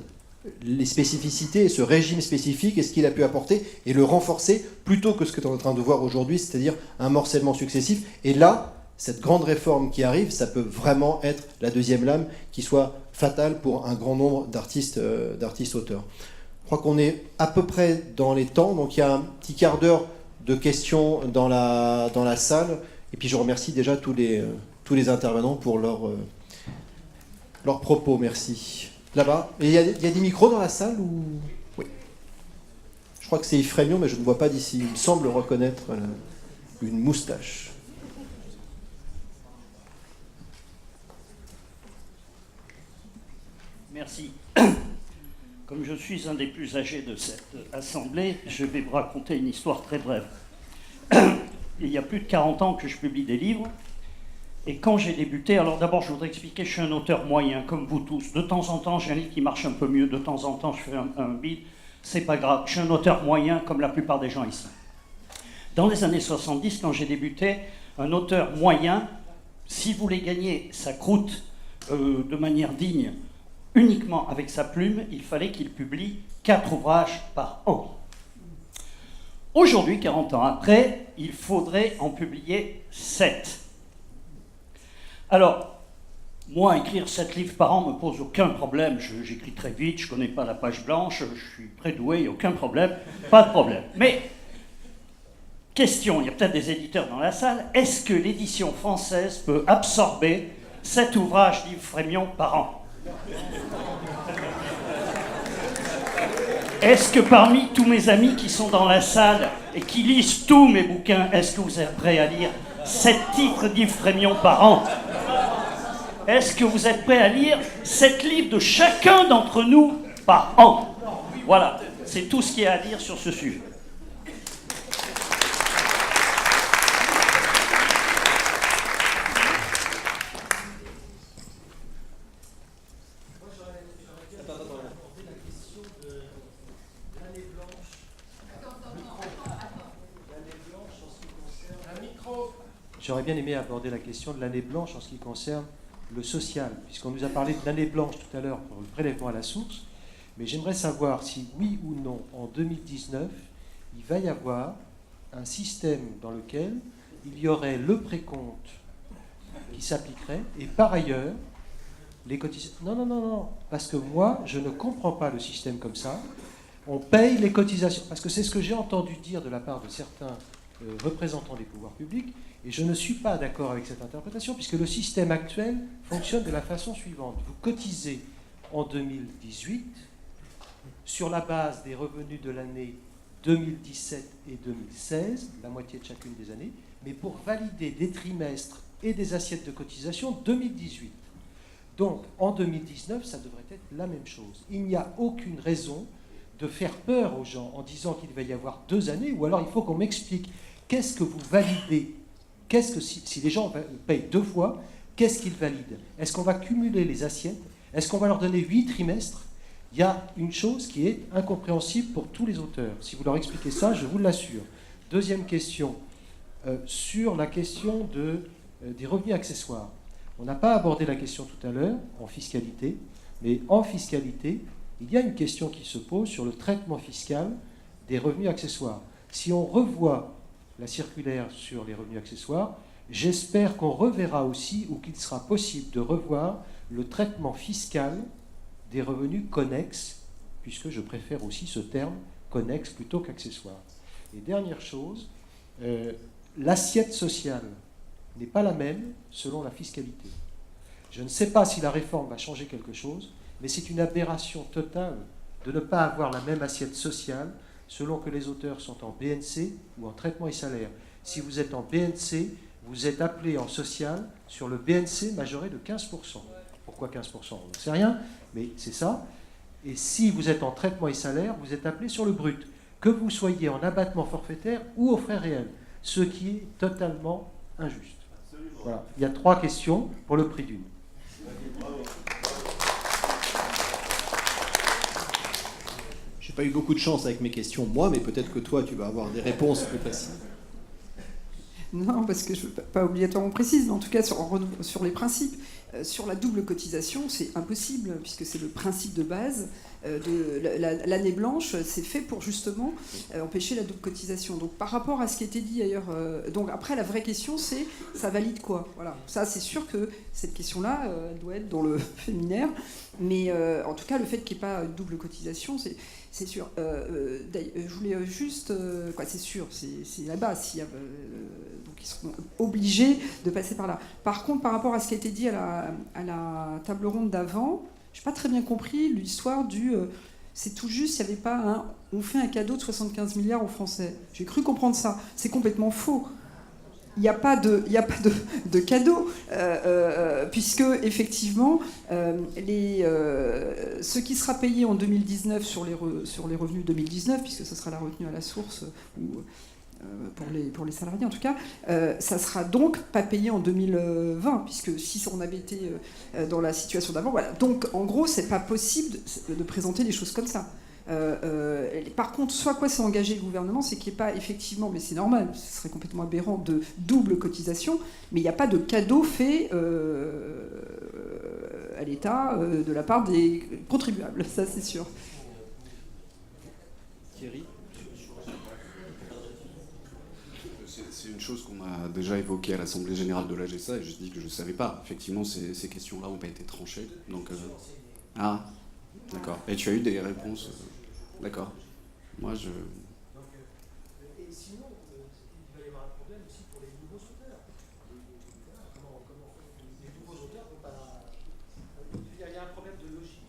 les spécificités, ce régime spécifique et ce qu'il a pu apporter, et le renforcer plutôt que ce que tu es en train de voir aujourd'hui, c'est-à-dire un morcellement successif. Et là, cette grande réforme qui arrive, ça peut vraiment être la deuxième lame qui soit fatale pour un grand nombre d'artistes-auteurs. Je crois qu'on est à peu près dans les temps, donc il y a un petit quart d'heure de questions dans la salle, et puis je remercie déjà tous les intervenants pour leurs propos. Merci. Là-bas. Et il y a des micros dans la salle ou... Oui. Je crois que c'est Yves Frémion, mais je ne vois pas d'ici. Il me semble reconnaître une moustache. Merci. Comme je suis un des plus âgés de cette assemblée, je vais vous raconter une histoire très brève. Il y a plus de 40 ans que je publie des livres. Et quand j'ai débuté, alors d'abord je voudrais expliquer, je suis un auteur moyen, comme vous tous. De temps en temps, j'ai un livre qui marche un peu mieux, de temps en temps, je fais un bide. C'est pas grave, je suis un auteur moyen, comme la plupart des gens ici. Dans les années 70, quand j'ai débuté, un auteur moyen, s'il voulait gagner sa croûte de manière digne, uniquement avec sa plume, il fallait qu'il publie 4 ouvrages par an. Aujourd'hui, 40 ans après, il faudrait en publier 7. Alors, moi, écrire 7 livres par an ne me pose aucun problème. J'écris très vite, je ne connais pas la page blanche, je suis très doué, il n'y a aucun problème, pas de problème. Mais, question, il y a peut-être des éditeurs dans la salle, est-ce que l'édition française peut absorber 7 ouvrages d'Yves Frémion par an? Est-ce que parmi tous mes amis qui sont dans la salle et qui lisent tous mes bouquins, est-ce que vous êtes prêts à lire 7 titres d'Yves Frémion par an? Est-ce que vous êtes prêts à lire 7 livres de chacun d'entre nous par an? Voilà, c'est tout ce qu'il y a à dire sur ce sujet. J'aurais bien aimé aborder la question de l'année blanche en ce qui concerne le social, puisqu'on nous a parlé de l'année blanche tout à l'heure pour le prélèvement à la source, mais j'aimerais savoir si, oui ou non, en 2019, il va y avoir un système dans lequel il y aurait le précompte qui s'appliquerait, et par ailleurs, les cotisations... Non, parce que moi, je ne comprends pas le système comme ça. On paye les cotisations, parce que c'est ce que j'ai entendu dire de la part de certains représentants des pouvoirs publics, et je ne suis pas d'accord avec cette interprétation, puisque le système actuel fonctionne de la façon suivante. Vous cotisez en 2018 sur la base des revenus de l'année 2017 et 2016, la moitié de chacune des années, mais pour valider des trimestres et des assiettes de cotisation 2018. Donc, en 2019, ça devrait être la même chose. Il n'y a aucune raison de faire peur aux gens en disant qu'il va y avoir 2 années, ou alors il faut qu'on m'explique qu'est-ce que vous validez, si les gens payent 2 fois, qu'est-ce qu'ils valident? Est-ce qu'on va cumuler les assiettes? Est-ce qu'on va leur donner 8 trimestres? Il y a une chose qui est incompréhensible pour tous les auteurs. Si vous leur expliquez ça, je vous l'assure. Deuxième question, sur la question des revenus accessoires. On n'a pas abordé la question tout à l'heure en fiscalité, mais en fiscalité, il y a une question qui se pose sur le traitement fiscal des revenus accessoires. Si on revoit la circulaire sur les revenus accessoires, j'espère qu'on reverra aussi, ou qu'il sera possible de revoir, le traitement fiscal des revenus connexes, puisque je préfère aussi ce terme, connexe, plutôt qu'accessoire. Et dernière chose, l'assiette sociale n'est pas la même selon la fiscalité. Je ne sais pas si la réforme va changer quelque chose, mais c'est une aberration totale de ne pas avoir la même assiette sociale selon que les auteurs sont en BNC ou en traitement et salaire. Si vous êtes en BNC, vous êtes appelé en social sur le BNC majoré de 15%. Pourquoi 15%? On ne sait rien, mais c'est ça. Et si vous êtes en traitement et salaire, vous êtes appelé sur le brut, que vous soyez en abattement forfaitaire ou aux frais réels, ce qui est totalement injuste. Voilà. Il y a 3 questions pour le prix d'une. Je n'ai pas eu beaucoup de chance avec mes questions, moi, mais peut-être que toi, tu vas avoir des réponses plus précises. Non, parce que je ne veux pas obligatoirement précise, mais en tout cas sur les principes. Sur la double cotisation, c'est impossible, puisque c'est le principe de base de l'année blanche, c'est fait pour justement empêcher la double cotisation. Donc par rapport à ce qui était dit ailleurs, donc après la vraie question c'est, ça valide quoi? Voilà, ça c'est sûr que cette question-là, elle doit être dans le féminaire, mais en tout cas le fait qu'il n'y ait pas une double cotisation, c'est sûr. Je voulais juste... c'est sûr, c'est la base. Donc ils seront obligés de passer par là. Par contre, par rapport à ce qui a été dit à la table ronde d'avant, je n'ai pas très bien compris l'histoire du... c'est tout juste, il n'y avait pas on fait un cadeau de 75 milliards aux Français. J'ai cru comprendre ça. C'est complètement faux. Il n'y a pas de cadeau, puisque effectivement, ce qui sera payé en 2019 sur les revenus 2019, puisque ce sera la retenue à la source, pour les salariés en tout cas, ça sera donc pas payé en 2020, puisque si on avait été dans la situation d'avant, voilà. Donc en gros, c'est pas possible de présenter les choses comme ça. Par contre, soit quoi s'est engagé le gouvernement, c'est qu'il n'y ait pas effectivement, mais c'est normal, ce serait complètement aberrant, de double cotisation, mais il n'y a pas de cadeau fait à l'État de la part des contribuables, ça c'est sûr. Thierry ? C'est une chose qu'on a déjà évoquée à l'Assemblée Générale de l'AGSA, et je dis que je ne savais pas. Effectivement, ces questions-là n'ont pas été tranchées. Donc, Ah, d'accord. Et tu as eu des réponses D'accord. Moi, je... Et sinon, il va y avoir un problème aussi pour les nouveaux auteurs. Les nouveaux auteurs ne vont pas... Il y a un problème de logique.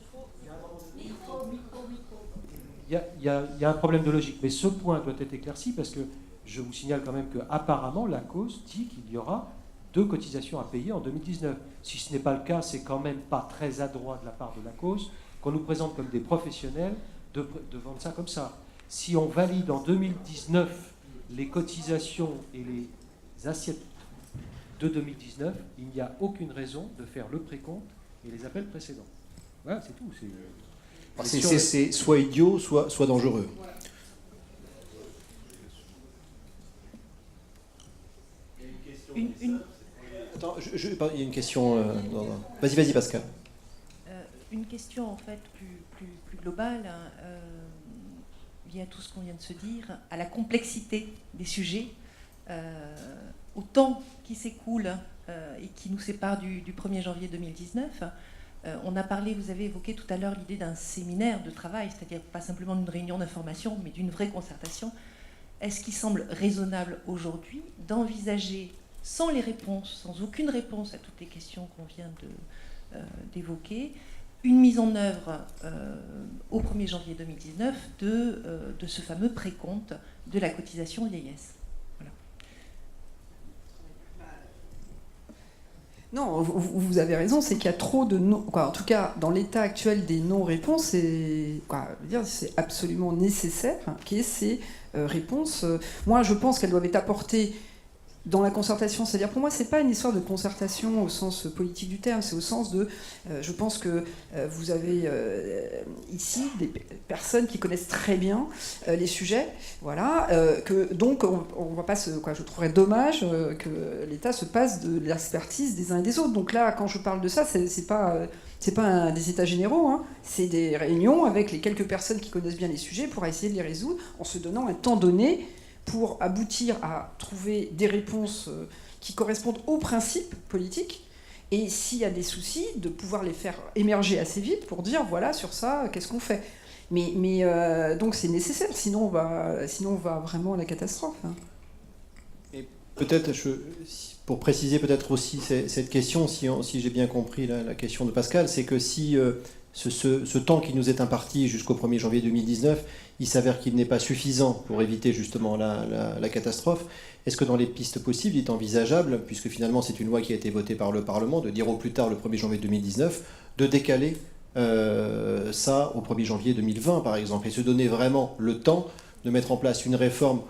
Il y a un problème de logique, mais ce point doit être éclairci parce que je vous signale quand même qu'apparemment, la cause dit qu'il y aura 2 cotisations à payer en 2019. Si ce n'est pas le cas, c'est quand même pas très adroit de la part de la cause qu'on nous présente comme des professionnels de vendre ça comme ça. Si on valide en 2019 les cotisations et les assiettes de 2019, il n'y a aucune raison de faire le précompte et les appels précédents. Voilà, c'est tout. C'est soit idiot, soit dangereux. Attends, il y a une question. Vas-y, Pascal. Une question en fait plus globale, liée à tout ce qu'on vient de se dire, à la complexité des sujets, au temps qui s'écoule et qui nous sépare du 1er janvier 2019. On a parlé, vous avez évoqué tout à l'heure l'idée d'un séminaire de travail, c'est-à-dire pas simplement d'une réunion d'information, mais d'une vraie concertation. Est-ce qu'il semble raisonnable aujourd'hui d'envisager, sans les réponses, sans aucune réponse à toutes les questions qu'on vient d'évoquer, une mise en œuvre au 1er janvier 2019 de ce fameux précompte de la cotisation vieillesse? Voilà. Non, vous avez raison, c'est qu'il y a trop de non. En tout cas, dans l'état actuel des non-réponses, c'est absolument nécessaire qu'il y ait ces réponses. Moi, je pense qu'elles doivent être apportées dans la concertation. C'est-à-dire, pour moi, c'est pas une histoire de concertation au sens politique du terme, c'est au sens de... je pense que vous avez ici des personnes qui connaissent très bien les sujets, voilà, donc on va pas je trouverais dommage que l'État se passe de l'expertise des uns et des autres. Donc là, quand je parle de ça, c'est pas des états généraux, hein. C'est des réunions avec les quelques personnes qui connaissent bien les sujets pour essayer de les résoudre en se donnant un temps donné pour aboutir à trouver des réponses qui correspondent aux principes politiques, et s'il y a des soucis, de pouvoir les faire émerger assez vite pour dire, voilà, sur ça, qu'est-ce qu'on fait. Mais donc c'est nécessaire, sinon on va vraiment à la catastrophe. Hein. Et peut-être, pour préciser peut-être aussi cette question, si j'ai bien compris la question de Pascal, c'est que si ce temps qui nous est imparti jusqu'au 1er janvier 2019, il s'avère qu'il n'est pas suffisant pour éviter justement la catastrophe. Est-ce que dans les pistes possibles, il est envisageable, puisque finalement c'est une loi qui a été votée par le Parlement, de dire au plus tard le 1er janvier 2019, de décaler ça au 1er janvier 2020 par exemple, et se donner vraiment le temps de mettre en place une réforme,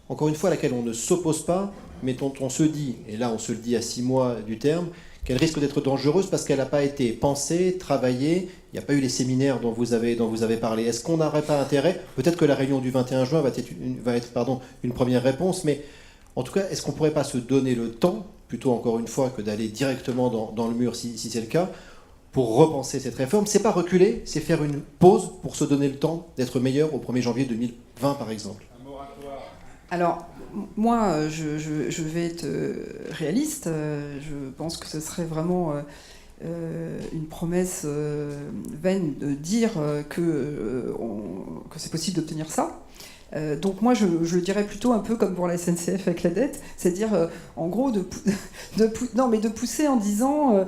encore une fois, à laquelle on ne s'oppose pas, mais dont on se dit, et là on se le dit à 6 mois du terme, qu'elle risque d'être dangereuse parce qu'elle n'a pas été pensée, travaillée, il n'y a pas eu les séminaires dont vous avez parlé. Est-ce qu'on n'aurait pas intérêt, peut-être que la réunion du 21 juin va être une première réponse, mais en tout cas, est-ce qu'on ne pourrait pas se donner le temps, plutôt encore une fois que d'aller directement dans le mur si c'est le cas, pour repenser cette réforme? C'est pas reculer, c'est faire une pause pour se donner le temps d'être meilleur au 1er janvier 2020 par exemple. Alors, moi, je vais être réaliste. Je pense que ce serait vraiment une promesse vaine de dire que c'est possible d'obtenir ça. Donc moi, je le dirais plutôt un peu comme pour la SNCF avec la dette, c'est-à-dire, en gros, de pousser en disant...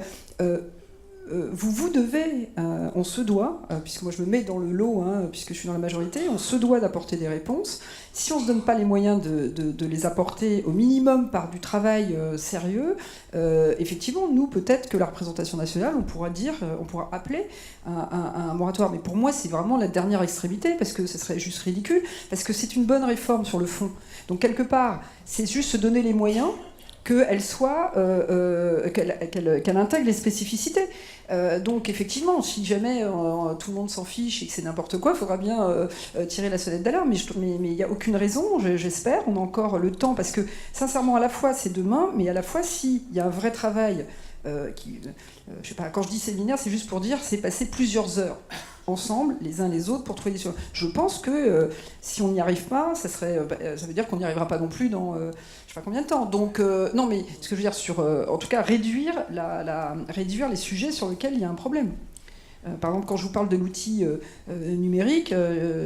vous devez, on se doit, puisque moi je me mets dans le lot, hein, puisque je suis dans la majorité, on se doit d'apporter des réponses. Si on ne se donne pas les moyens de les apporter au minimum par du travail sérieux, effectivement, nous, peut-être que la représentation nationale, on pourra appeler un moratoire. Mais pour moi, c'est vraiment la dernière extrémité, parce que ce serait juste ridicule, parce que c'est une bonne réforme sur le fond. Donc quelque part, c'est juste se donner les moyens qu'elle intègre les spécificités. Donc effectivement, si jamais tout le monde s'en fiche et que c'est n'importe quoi, il faudra bien tirer la sonnette d'alarme. Mais il n'y a aucune raison, j'espère. On a encore le temps, parce que sincèrement, à la fois c'est demain, mais à la fois s'il y a un vrai travail, je sais pas, quand je dis séminaire, c'est juste pour dire c'est passer plusieurs heures ensemble, les uns les autres, pour trouver des solutions. Je pense que si on n'y arrive pas, ça veut dire qu'on n'y arrivera pas non plus dans je sais pas combien de temps. Donc non, mais ce que je veux dire, en tout cas réduire les sujets sur lesquels il y a un problème. Par exemple, quand je vous parle de l'outil numérique,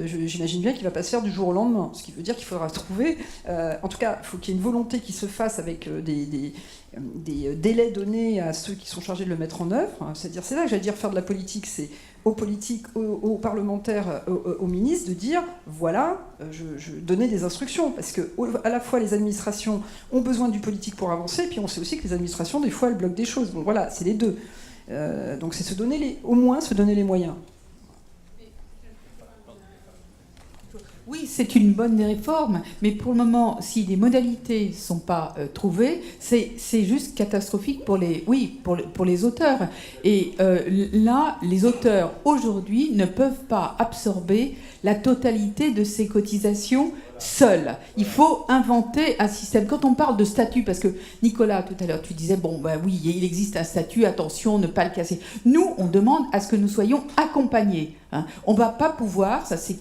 j'imagine bien qu'il ne va pas se faire du jour au lendemain. Ce qui veut dire qu'il faudra trouver... en tout cas, il faut qu'il y ait une volonté qui se fasse avec des délais donnés à ceux qui sont chargés de le mettre en œuvre. C'est-à-dire, c'est là que j'allais dire faire de la politique, c'est aux politiques, aux parlementaires, aux ministres, de dire, voilà, je donnais des instructions. Parce que à la fois, les administrations ont besoin du politique pour avancer, et puis on sait aussi que les administrations, des fois, elles bloquent des choses. Bon, voilà, c'est les deux. Donc c'est au moins se donner les moyens. Oui, c'est une bonne réforme, mais pour le moment, si les modalités ne sont pas trouvées, c'est juste catastrophique pour les auteurs. Et là, les auteurs, aujourd'hui, ne peuvent pas absorber la totalité de ces cotisations seuls. Il faut inventer un système. Quand on parle de statut, parce que Nicolas, tout à l'heure, tu disais, bon, ben oui, il existe un statut, attention, ne pas le casser. Nous, on demande à ce que nous soyons accompagnés. Hein. On ne va pas pouvoir, ça c'est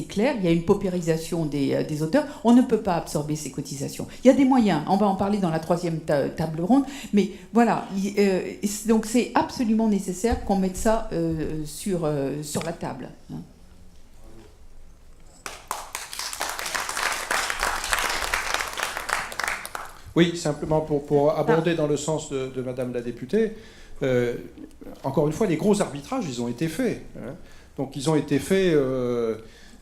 clair, il y a une paupérisation des auteurs, on ne peut pas absorber ces cotisations. Il y a des moyens, on va en parler dans la troisième table ronde, mais voilà, donc c'est absolument nécessaire qu'on mette ça sur la table. Hein. Oui, simplement pour aborder dans le sens de Madame la députée, encore une fois, les gros arbitrages, ils ont été faits. Hein. Donc ils ont été faits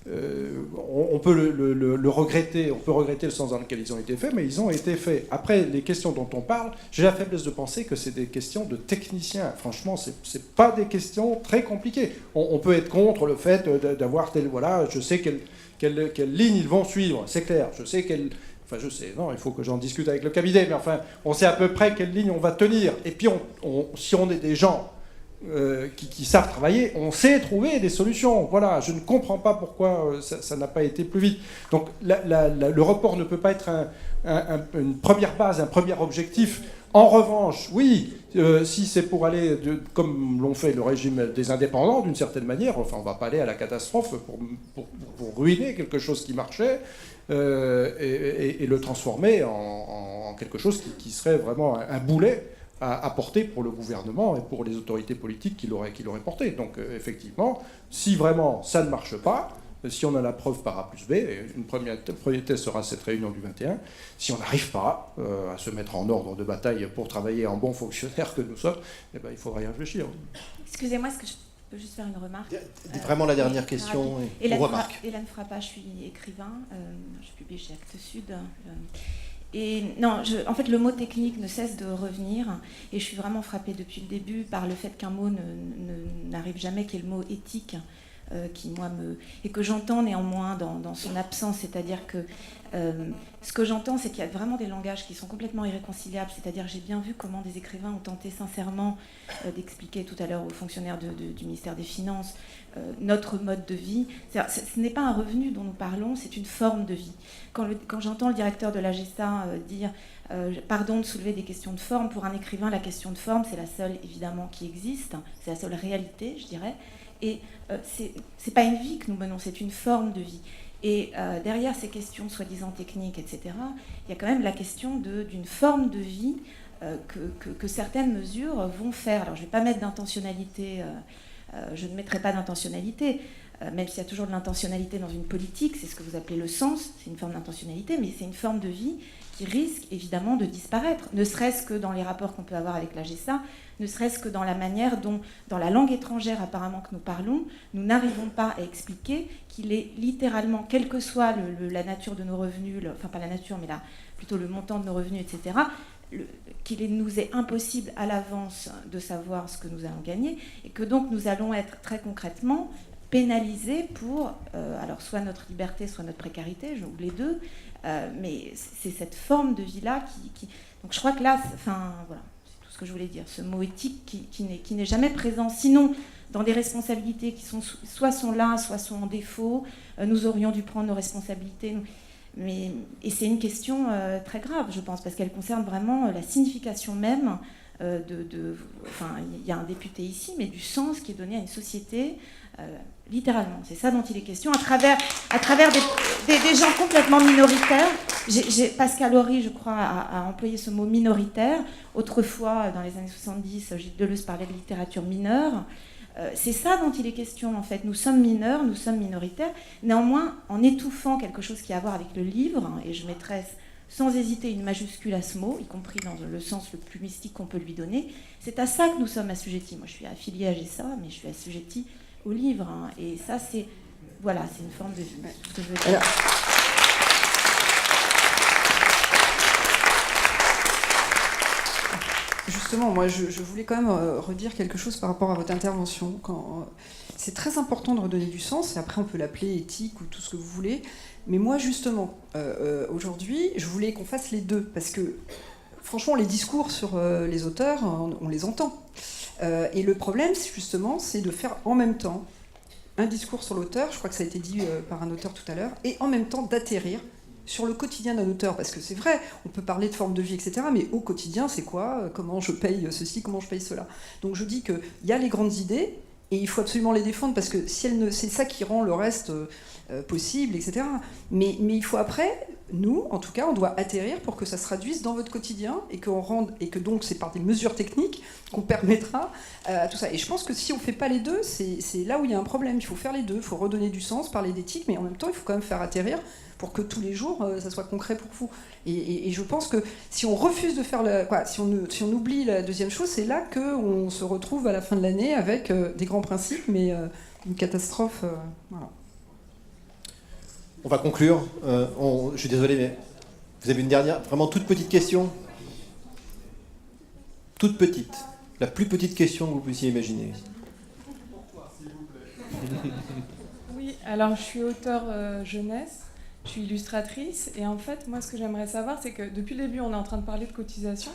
on peut le regretter, on peut regretter le sens dans lequel ils ont été faits, mais ils ont été faits. Après, les questions dont on parle, j'ai la faiblesse de penser que c'est des questions de techniciens. Franchement, c'est pas des questions très compliquées. On peut être contre le fait d'avoir tel... Voilà, je sais quelle ligne ils vont suivre, c'est clair. Je sais Enfin, je sais, non, il faut que j'en discute avec le cabinet, mais enfin, on sait à peu près quelle ligne on va tenir. Et puis, si on est des gens qui savent travailler, on sait trouver des solutions. Voilà, je ne comprends pas pourquoi ça n'a pas été plus vite. Donc le report ne peut pas être une première base, un premier objectif. En revanche, oui, si c'est pour aller, comme l'ont fait le régime des indépendants, d'une certaine manière, enfin on ne va pas aller à la catastrophe pour ruiner quelque chose qui marchait et le transformer en quelque chose qui serait vraiment un boulet à porter pour le gouvernement et pour les autorités politiques qui l'auraient porté. Donc effectivement, si vraiment ça ne marche pas, si on a la preuve par A plus B, un premier test sera cette réunion du 21, si on n'arrive pas à se mettre en ordre de bataille pour travailler en bons fonctionnaires que nous sommes, eh ben, il faudra y réfléchir. Excusez-moi, est-ce que je peux juste faire une remarque? Vraiment la dernière question et remarque. Hélène Frappa, je suis écrivain, je publie chez Actes Sud. Et non, en fait, le mot technique ne cesse de revenir, et je suis vraiment frappée depuis le début par le fait qu'un mot n'arrive jamais, qui est le mot éthique, qui moi et que j'entends néanmoins dans son absence, c'est-à-dire que ce que j'entends, c'est qu'il y a vraiment des langages qui sont complètement irréconciliables, c'est-à-dire j'ai bien vu comment des écrivains ont tenté sincèrement d'expliquer tout à l'heure aux fonctionnaires du ministère des Finances notre mode de vie. Ce n'est pas un revenu dont nous parlons, c'est une forme de vie. Quand j'entends le directeur de l'AGESA dire pardon de soulever des questions de forme, pour un écrivain, la question de forme, c'est la seule évidemment qui existe, c'est la seule réalité, je dirais. Et c'est pas une vie que nous menons, c'est une forme de vie. Et derrière ces questions soi-disant techniques, etc., il y a quand même la question d'une forme de vie que certaines mesures vont faire. Alors je ne vais pas mettre d'intentionnalité, je ne mettrai pas d'intentionnalité, même s'il y a toujours de l'intentionnalité dans une politique, c'est ce que vous appelez le sens, c'est une forme d'intentionnalité, mais c'est une forme de vie qui risque évidemment de disparaître, ne serait-ce que dans les rapports qu'on peut avoir avec l'AGESA, ne serait-ce que dans la manière dont, dans la langue étrangère apparemment que nous parlons, nous n'arrivons pas à expliquer qu'il est littéralement, quelle que soit la nature de nos revenus, enfin pas la nature, mais plutôt le montant de nos revenus, etc., qu'il nous est impossible à l'avance de savoir ce que nous allons gagner, et que donc nous allons être très concrètement pénalisés pour alors soit notre liberté, soit notre précarité, ou les deux, mais c'est cette forme de vie-là qui... Donc je crois que là, enfin voilà, c'est tout ce que je voulais dire. Ce mot éthique qui n'est jamais présent, sinon dans des responsabilités qui soit sont là, soit sont en défaut. Nous aurions dû prendre nos responsabilités. Et c'est une question très grave, je pense, parce qu'elle concerne vraiment la signification même enfin, il y a un député ici, mais du sens qui est donné à une société, littéralement. C'est ça dont il est question, à travers des gens complètement minoritaires. Pascal Horry, je crois, a employé ce mot minoritaire. Autrefois, dans les années 70, Gilles Deleuze parlait de littérature mineure. C'est ça dont il est question, en fait. Nous sommes mineurs, nous sommes minoritaires. Néanmoins, en étouffant quelque chose qui a à voir avec le livre, et je mettrai sans hésiter une majuscule à ce mot, y compris dans le sens le plus mystique qu'on peut lui donner, c'est à ça que nous sommes assujettis. Moi, je suis affiliée à GESA, mais je suis assujettie au livre. Hein, et ça, c'est une forme de vie. C'est ce que je veux dire. Alors... Justement, moi, je voulais quand même redire quelque chose par rapport à votre intervention. C'est très important de redonner du sens, et après on peut l'appeler éthique ou tout ce que vous voulez. Mais moi, justement, aujourd'hui, je voulais qu'on fasse les deux, parce que, franchement, les discours sur les auteurs, on les entend. Et le problème, justement, c'est de faire en même temps un discours sur l'auteur, je crois que ça a été dit par un auteur tout à l'heure, et en même temps d'atterrir sur le quotidien d'un auteur, parce que c'est vrai, on peut parler de forme de vie, etc., mais au quotidien, c'est quoi? Comment je paye ceci, comment je paye cela? Donc je dis qu'il y a les grandes idées, et il faut absolument les défendre, parce que si c'est ça qui rend le reste possible, etc. Mais il faut après, nous, en tout cas, on doit atterrir pour que ça se traduise dans votre quotidien, et que donc c'est par des mesures techniques qu'on permettra tout ça. Et je pense que si on ne fait pas les deux, c'est là où il y a un problème. Il faut faire les deux, il faut redonner du sens, parler d'éthique, mais en même temps, il faut quand même faire atterrir pour que tous les jours, ça soit concret pour vous. Et je pense que si on refuse de faire si on oublie la deuxième chose, c'est là qu'on se retrouve à la fin de l'année avec des grands principes, mais une catastrophe. Voilà. On va conclure. Je suis désolé, mais vous avez une dernière, vraiment toute petite question? Toute petite. La plus petite question que vous puissiez imaginer. Oui, alors je suis auteure jeunesse, je suis illustratrice, et en fait, moi, ce que j'aimerais savoir, c'est que depuis le début, on est en train de parler de cotisation.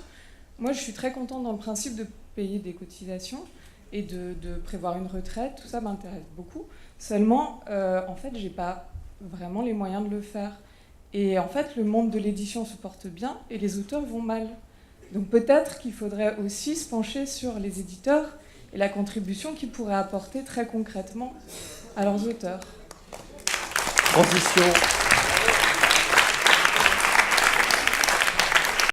Moi, je suis très contente dans le principe de payer des cotisations et de prévoir une retraite, tout ça m'intéresse beaucoup. Seulement, en fait, j'ai pas vraiment les moyens de le faire. Et en fait, le monde de l'édition se porte bien et les auteurs vont mal. Donc peut-être qu'il faudrait aussi se pencher sur les éditeurs et la contribution qu'ils pourraient apporter très concrètement à leurs auteurs. Transition.